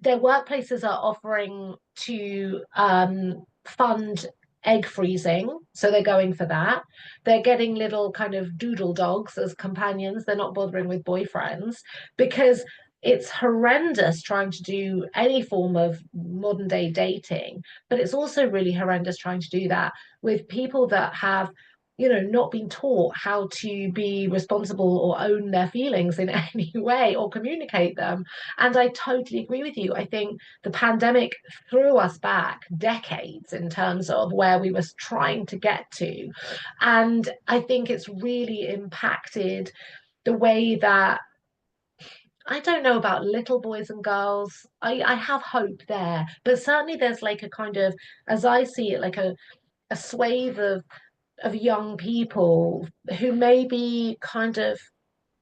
workplaces are offering to fund egg freezing, so they're going for that. They're getting little kind of doodle dogs as companions. They're not bothering with boyfriends because it's horrendous trying to do any form of modern day dating, but it's also really horrendous trying to do that with people that have, you know, not been taught how to be responsible or own their feelings in any way or communicate them. And I totally agree with you. I think the pandemic threw us back decades in terms of where we were trying to get to. And I think it's really impacted the way that, I don't know about little boys and girls. I have hope there, but certainly there's like a kind of, as I see it, like a swathe of young people who maybe kind of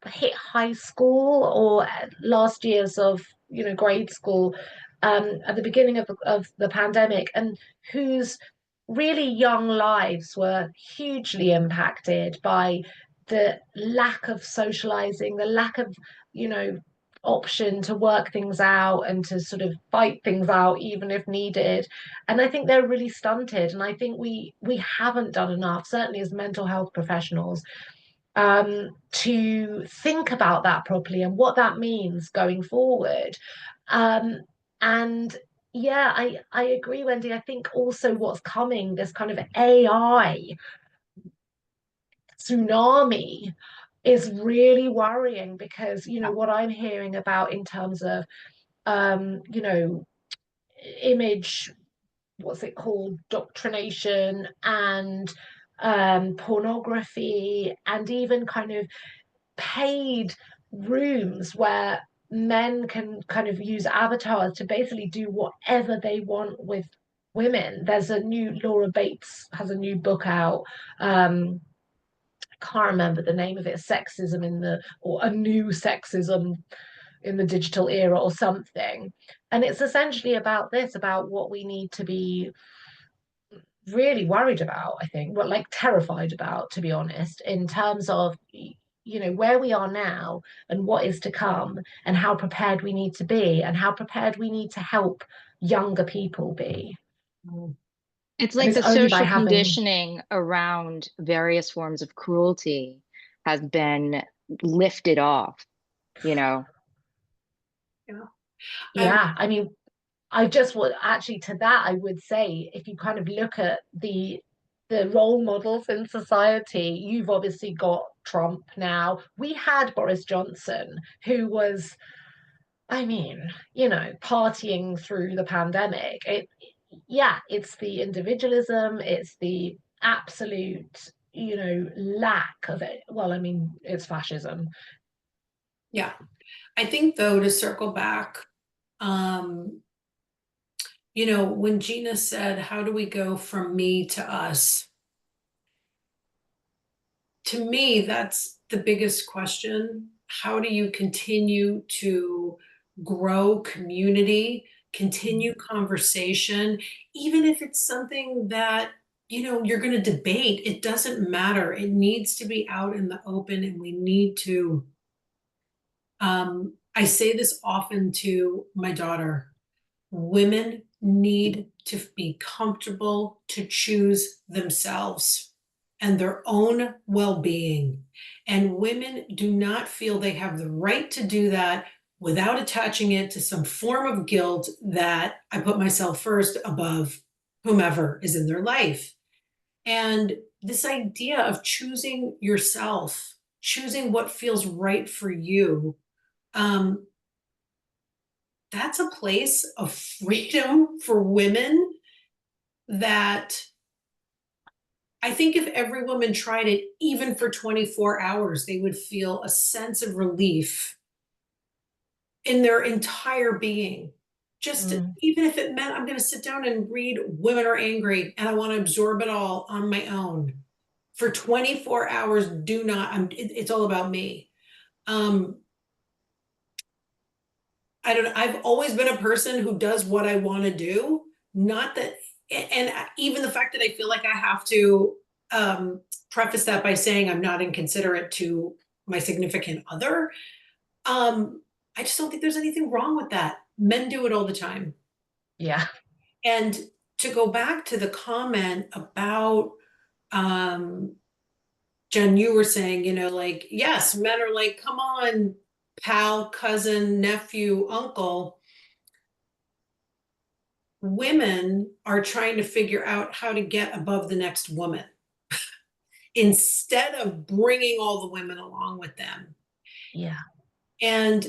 hit high school or last years of, you know, grade school, at the beginning of the pandemic, and whose really young lives were hugely impacted by the lack of socializing, the lack of, you know, option to work things out and to sort of fight things out even if needed. And I think they're really stunted, and I think we haven't done enough, certainly as mental health professionals, to think about that properly and what that means going forward. And yeah, I agree, Wendy. I think also what's coming, this kind of AI tsunami, is really worrying because, you know, what I'm hearing about in terms of, you know, image, what's it called, doctrination, and pornography, and even kind of paid rooms where men can kind of use avatars to basically do whatever they want with women. There's a new, Laura Bates has a new book out. I can't remember the name of it, sexism in the, or a new sexism in the digital era or something. And it's essentially about this, about what we need to be really worried about, I think, well, like terrified about, to be honest, in terms of, you know, where we are now and what is to come, and how prepared we need to be, and how prepared we need to help younger people be. It's And like it's the only by social having, conditioning around various forms of cruelty has been lifted off, you know. Yeah. yeah, I mean, I just would actually, to that, I would say, if you kind of look at the role models in society, you've obviously got Trump now. We had Boris Johnson, who was, I mean, you know, partying through the pandemic. Yeah, it's the individualism, it's the absolute, you know, lack of it. Well, I mean, it's fascism. Yeah. I think though, to circle back, um, you know, when Gina said, how do we go from me to us? To me, that's the biggest question. How do you continue to grow community, continue conversation, even if it's something that, you know, you're going to debate? It doesn't matter. It needs to be out in the open, and we need to. I say this often to my daughter. Women need to be comfortable to choose themselves and their own well-being. And women do not feel they have the right to do that without attaching it to some form of guilt that I put myself first above whomever is in their life. And this idea of choosing yourself, choosing what feels right for you, um, that's a place of freedom for women that I think if every woman tried it, even for 24 hours, they would feel a sense of relief in their entire being. Just Mm, even if it meant I'm going to sit down and read Women Are Angry and I want to absorb it all on my own for 24 hours. Do not, it's all about me. Um, I don't know. I've always been a person who does what I want to do. Not that, and even the fact that I feel like I have to preface that by saying I'm not inconsiderate to my significant other. I just don't think there's anything wrong with that. Men do it all the time. yeah. And to go back to the comment about, um, Jen, you were saying, you know, like, yes, men are like, come on, pal, cousin, nephew, uncle. Women are trying to figure out how to get above the next woman instead of bringing all the women along with them. Yeah. And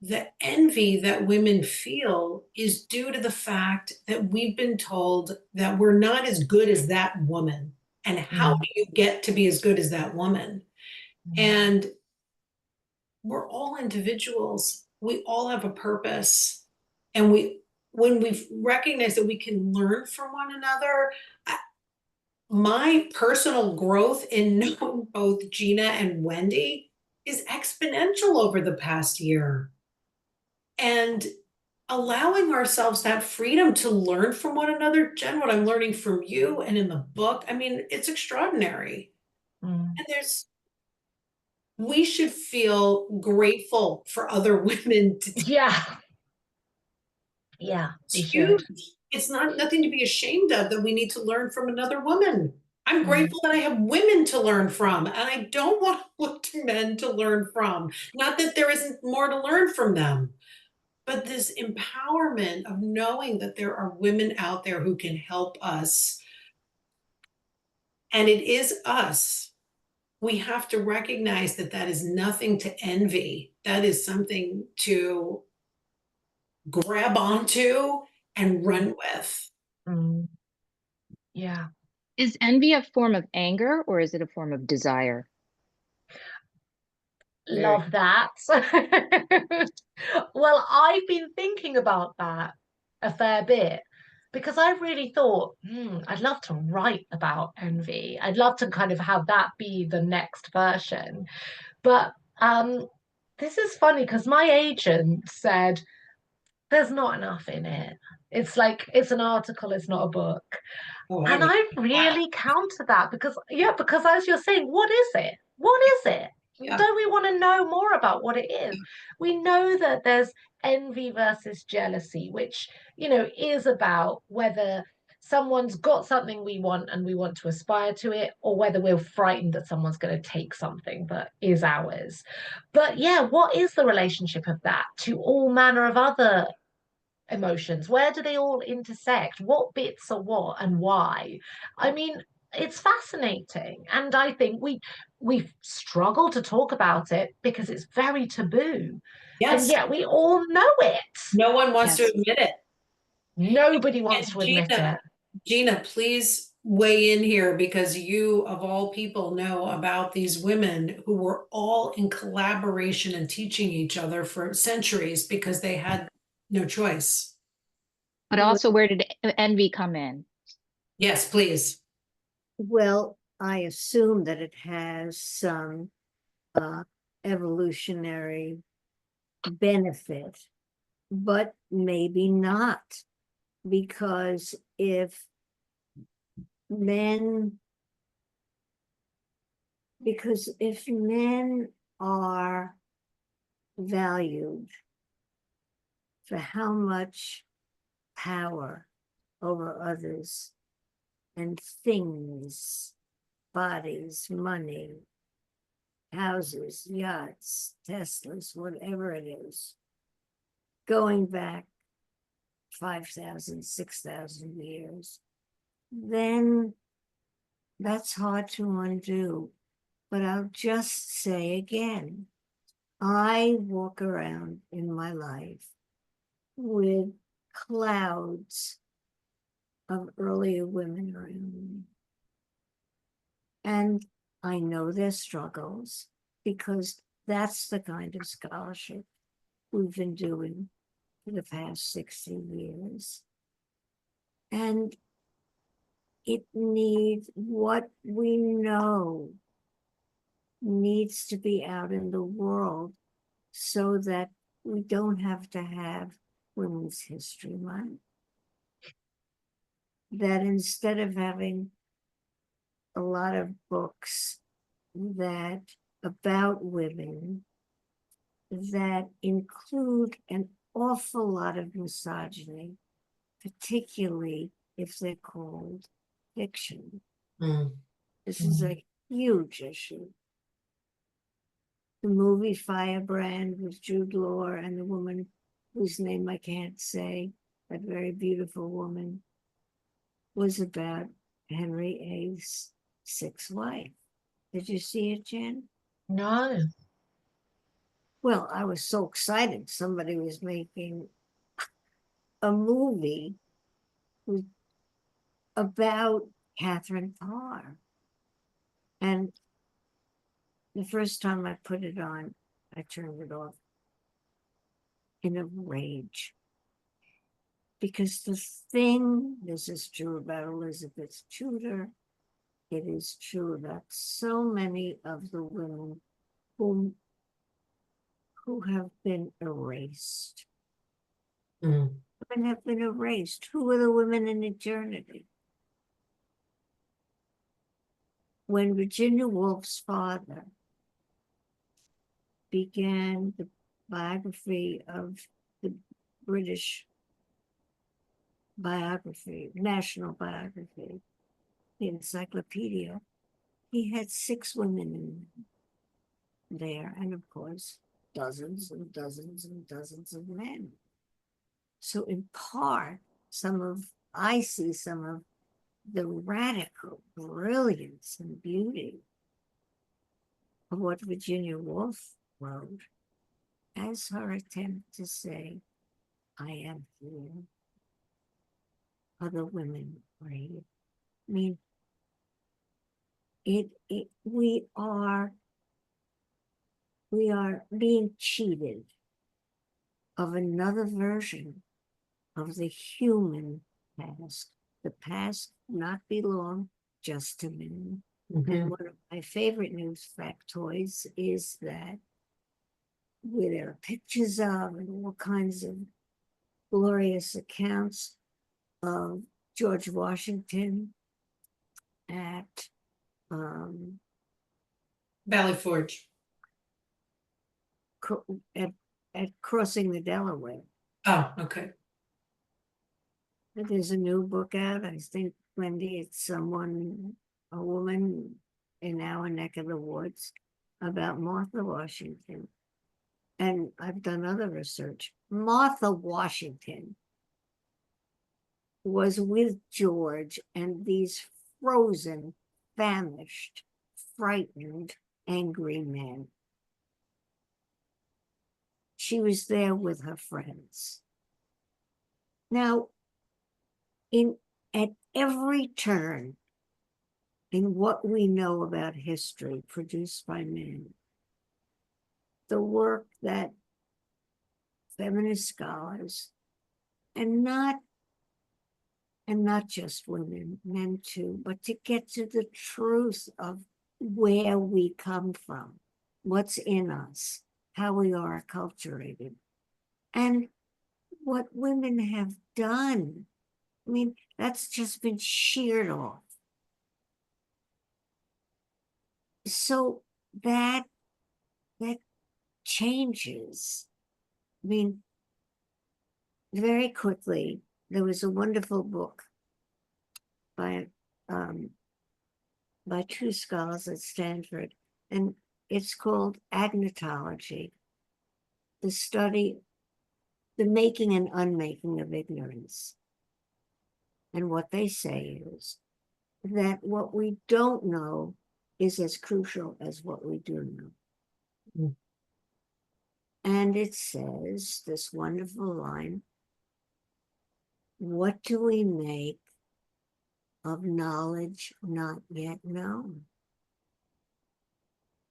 the envy that women feel is due to the fact that we've been told that we're not as good as that woman. And how Mm, do you get to be as good as that woman? mm, And we're all individuals. We all have a purpose. And when we've recognized that we can learn from one another, my personal growth in knowing both Gina and Wendy is exponential over the past year. And allowing ourselves that freedom to learn from one another, Jen, what I'm learning from you and in the book, I mean, it's extraordinary. mm. And we should feel grateful for other women to take. Yeah. Yeah, we It's should. huge. It's not nothing to be ashamed of that we need to learn from another woman. I'm Mm, grateful that I have women to learn from, and I don't want to look to men to learn from. Not that there isn't more to learn from them, but this empowerment of knowing that there are women out there who can help us, and it is us. We have to recognize that that is nothing to envy. That is something to grab onto and run with. mm. Yeah. Is envy a form of anger or is it a form of desire? Very. Love that. Well, I've been thinking about that a fair bit. because I really thought, I'd love to write about envy. I'd love to kind of have that be the next version. But this is funny because my agent said, there's not enough in it. It's like, it's an article, it's not a book. Oh, I And don't I wow. really counter that because, yeah, because as you're saying, what is it? What is it? Yeah. Don't we want to know more about what it is? We know that there's envy versus jealousy, which, is about whether someone's got something we want and we want to aspire to it, or whether we're frightened that someone's going to take something that is ours. But yeah, what is the relationship of that to all manner of other emotions? Where do they all intersect? What bits are what and why? I mean, it's fascinating, and I think we struggle to talk about it because it's very taboo, and Yes. yet we all know it. No one wants to Yes, admit it. nobody wants And to admit it. Gina, please weigh in here because you, of all people, know about these women who were all in collaboration and teaching each other for centuries because they had no choice. But also, where did envy come in? Yes, please. Well, I assume that it has some evolutionary benefit, but maybe not, because men if men are valued for how much power over others and things, bodies, money, houses, yachts, Teslas, whatever it is, going back 5,000, 6,000 years, then that's hard to undo. But I'll just say again, I walk around in my life with clouds of earlier women around me. And I know their struggles because that's the kind of scholarship we've been doing for the past 60 years. And it needs, what we know needs to be out in the world so that we don't have to have Women's History Month. That instead of having a lot of books that about women that include an awful lot of misogyny, particularly if they're called fiction. This is a huge issue. The movie Firebrand with Jude Law and the woman whose name I can't say, that very beautiful woman, was about Henry VIII's sixth wife. Did you see it, Jen? No. Well, I was so excited. Somebody was making a movie about Catherine Parr. And the first time I put it on, I turned it off in a rage. Because this is true about Elizabeth Tudor. It is true about so many of the women who have been erased. Women have been erased. Who were the women in eternity? When Virginia Woolf's father began the biography of the British biography, national biography, the encyclopedia, he had 6 women in there, and of course, dozens and dozens and dozens of men. So in part, I see some of the radical brilliance and beauty of what Virginia Woolf wrote as her attempt to say, I am here. Other women brave. I mean, we are being cheated of another version of the human past. The past not belong just to men. Mhm. And one of my favorite news factoids is that where there are pictures of and all kinds of glorious accounts of George Washington at Valley Forge. cro- at, at crossing the Delaware. Oh, okay. There's a new book out. I think, Wendy, it's a woman in our neck of the woods about Martha Washington. And I've done other research. Martha Washington was with George and these frozen, famished, frightened, angry men. She was there with her friends. Now, at every turn in what we know about history produced by men, the work that feminist scholars and not just women, men too, but to get to the truth of where we come from, what's in us, how we are acculturated, and what women have done. I mean, that's just been sheared off. So that changes. I mean, very quickly, there was a wonderful book by two scholars at Stanford, and it's called Agnotology, the making and unmaking of ignorance. And what they say is that what we don't know is as crucial as what we do know. Mm. And it says this wonderful line, what do we make of knowledge not yet known?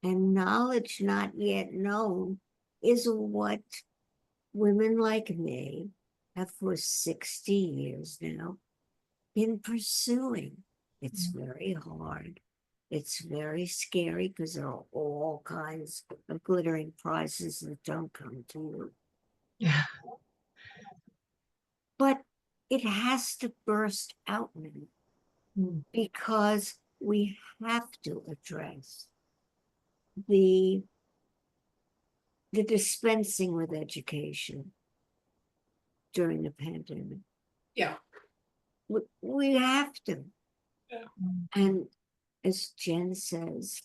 And knowledge not yet known is what women like me have for 60 years now been pursuing. It's very hard. It's very scary because there are all kinds of glittering prizes that don't come to you. Yeah. But it has to burst out now Mm. because we have to address the dispensing with education during the pandemic. Yeah. We have to. Yeah. And as Jen says,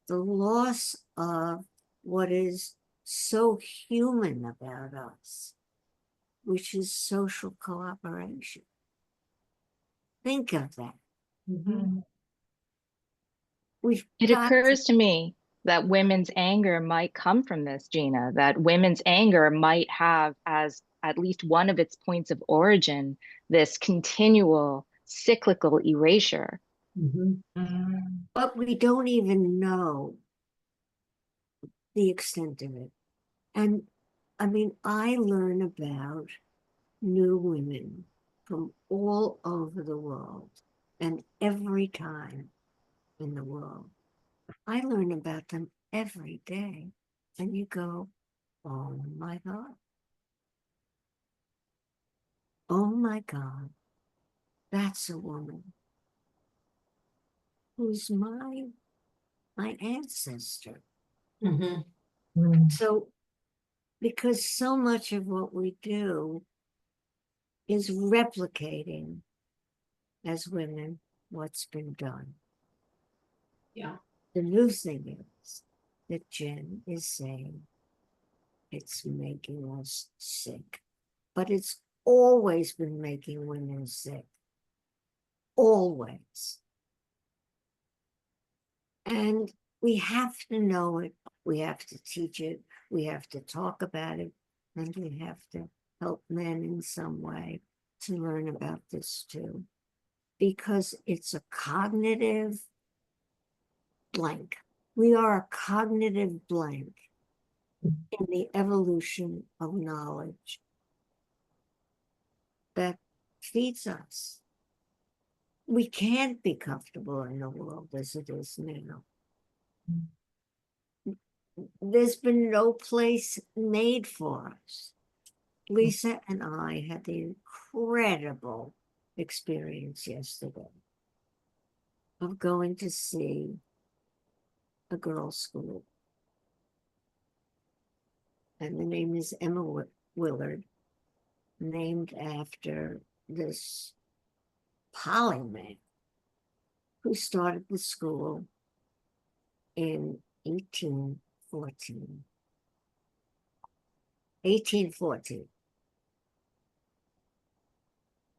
the loss of what is so human about us, which is social cooperation. Think of that. Mhm. We've It got to, occurs to me that women's anger might come from this, Gina, that women's anger might have as at least one of its points of origin this continual cyclical erasure. Mhm. but we don't even know the extent of it. And I mean, I learn about new women from all over the world and every time in the world. I learn about them every day. And you go, oh my God. Oh my God. That's a woman who's my ancestor. Mhm. So, because so much of what we do is replicating as women what's been done. Yeah. The new thing is that Jen is saying it's making us sick, but it's always been making women sick. Always. And we have to know it. We have to teach it. We have to talk about it. And we have to help men in some way to learn about this too. Because it's a cognitive blank. We are a cognitive blank in the evolution of knowledge that feeds us. We can't be comfortable in the world as it is now. There's been no place made for us. Lisa and I had the incredible experience yesterday of going to see a girls' school. And the name is Emma Willard, named after this polymath who started the school in 1814.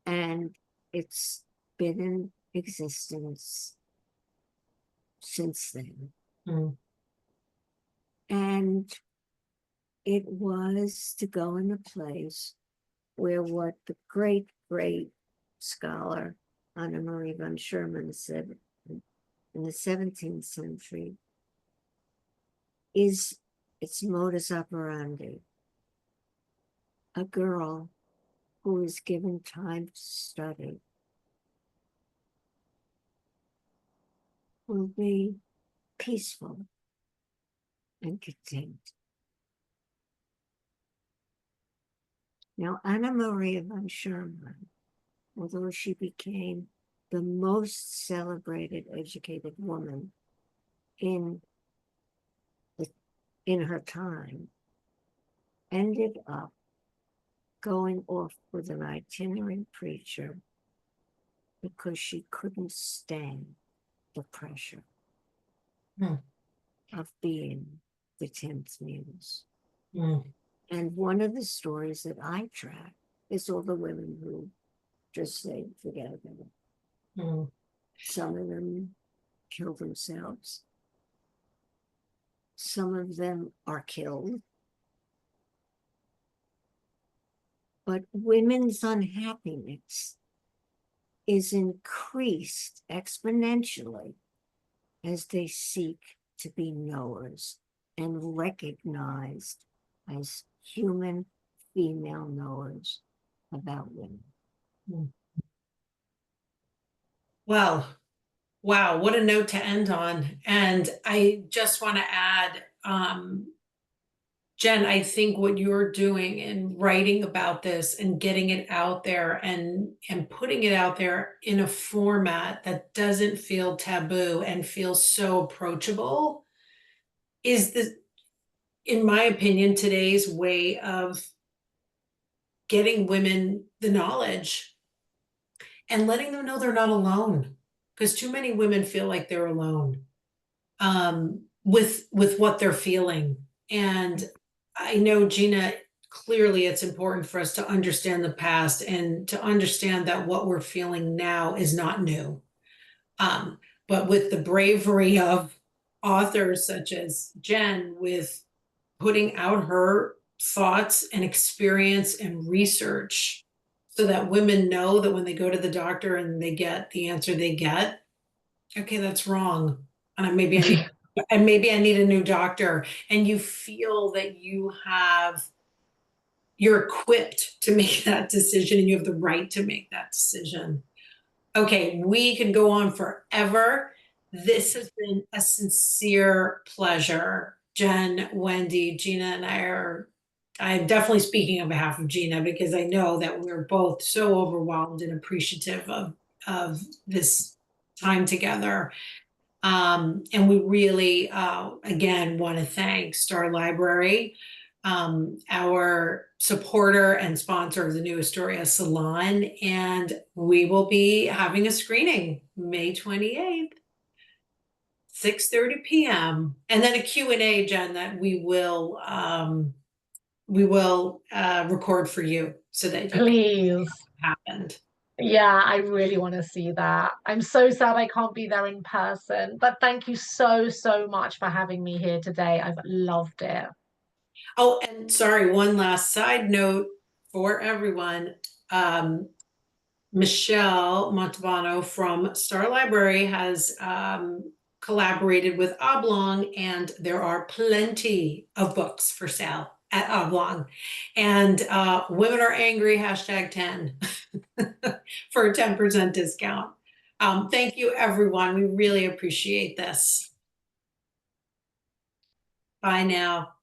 And it's been in existence since then. Mm. And it was to go in a place where what the great scholar Anna Marie von Sherman said in the 17th century is its modus operandi. A girl who is given time to study will be peaceful and content. Now, Anna Maria von Sherman, although she became the most celebrated educated woman in her time, ended up going off with an itinerant preacher because she couldn't stand the pressure of being the 10th muse. And one of the stories that I track is all the women who just say, forget about it. Some of them kill themselves. Some of them are killed. But women's unhappiness is increased exponentially as they seek to be knowers and recognized as human female knowers about women. Well, wow, what a note to end on. And I just want to add, Jen, I think what you're doing in writing about this and getting it out there and putting it out there in a format that doesn't feel taboo and feels so approachable is in my opinion, today's way of getting women the knowledge and letting them know they're not alone. Because too many women feel like they're alone with what they're feeling. And I know, Gina, clearly it's important for us to understand the past and to understand that what we're feeling now is not new. But with the bravery of authors such as Jen, with putting out her thoughts and experience and research so that women know that when they go to the doctor and they get the answer they get, okay, that's wrong. And maybe I need a new doctor. And you feel that you're equipped to make that decision and you have the right to make that decision. Okay, we can go on forever. This has been a sincere pleasure. Jen, Wendy, Gina, and I'm definitely speaking on behalf of Gina because I know that we're both so overwhelmed and appreciative of this time together. And we really, again, want to thank Star Library, our supporter and sponsor of the new Historia Salon. And we will be having a screening May 28th. 6:30 p.m. and then a Q&A, Jen, that we will record for you so that you Please. happened. Yeah, I really want to see that. I'm so sad I can't be there in person, but thank you so, so much for having me here today. I've loved it. Oh, and sorry, one last side note for everyone. Michelle Montalbano from Star Library has collaborated with Oblong, and there are plenty of books for sale at Oblong. And women are angry, #10 for a 10% discount. Thank you, everyone. We really appreciate this. Bye now.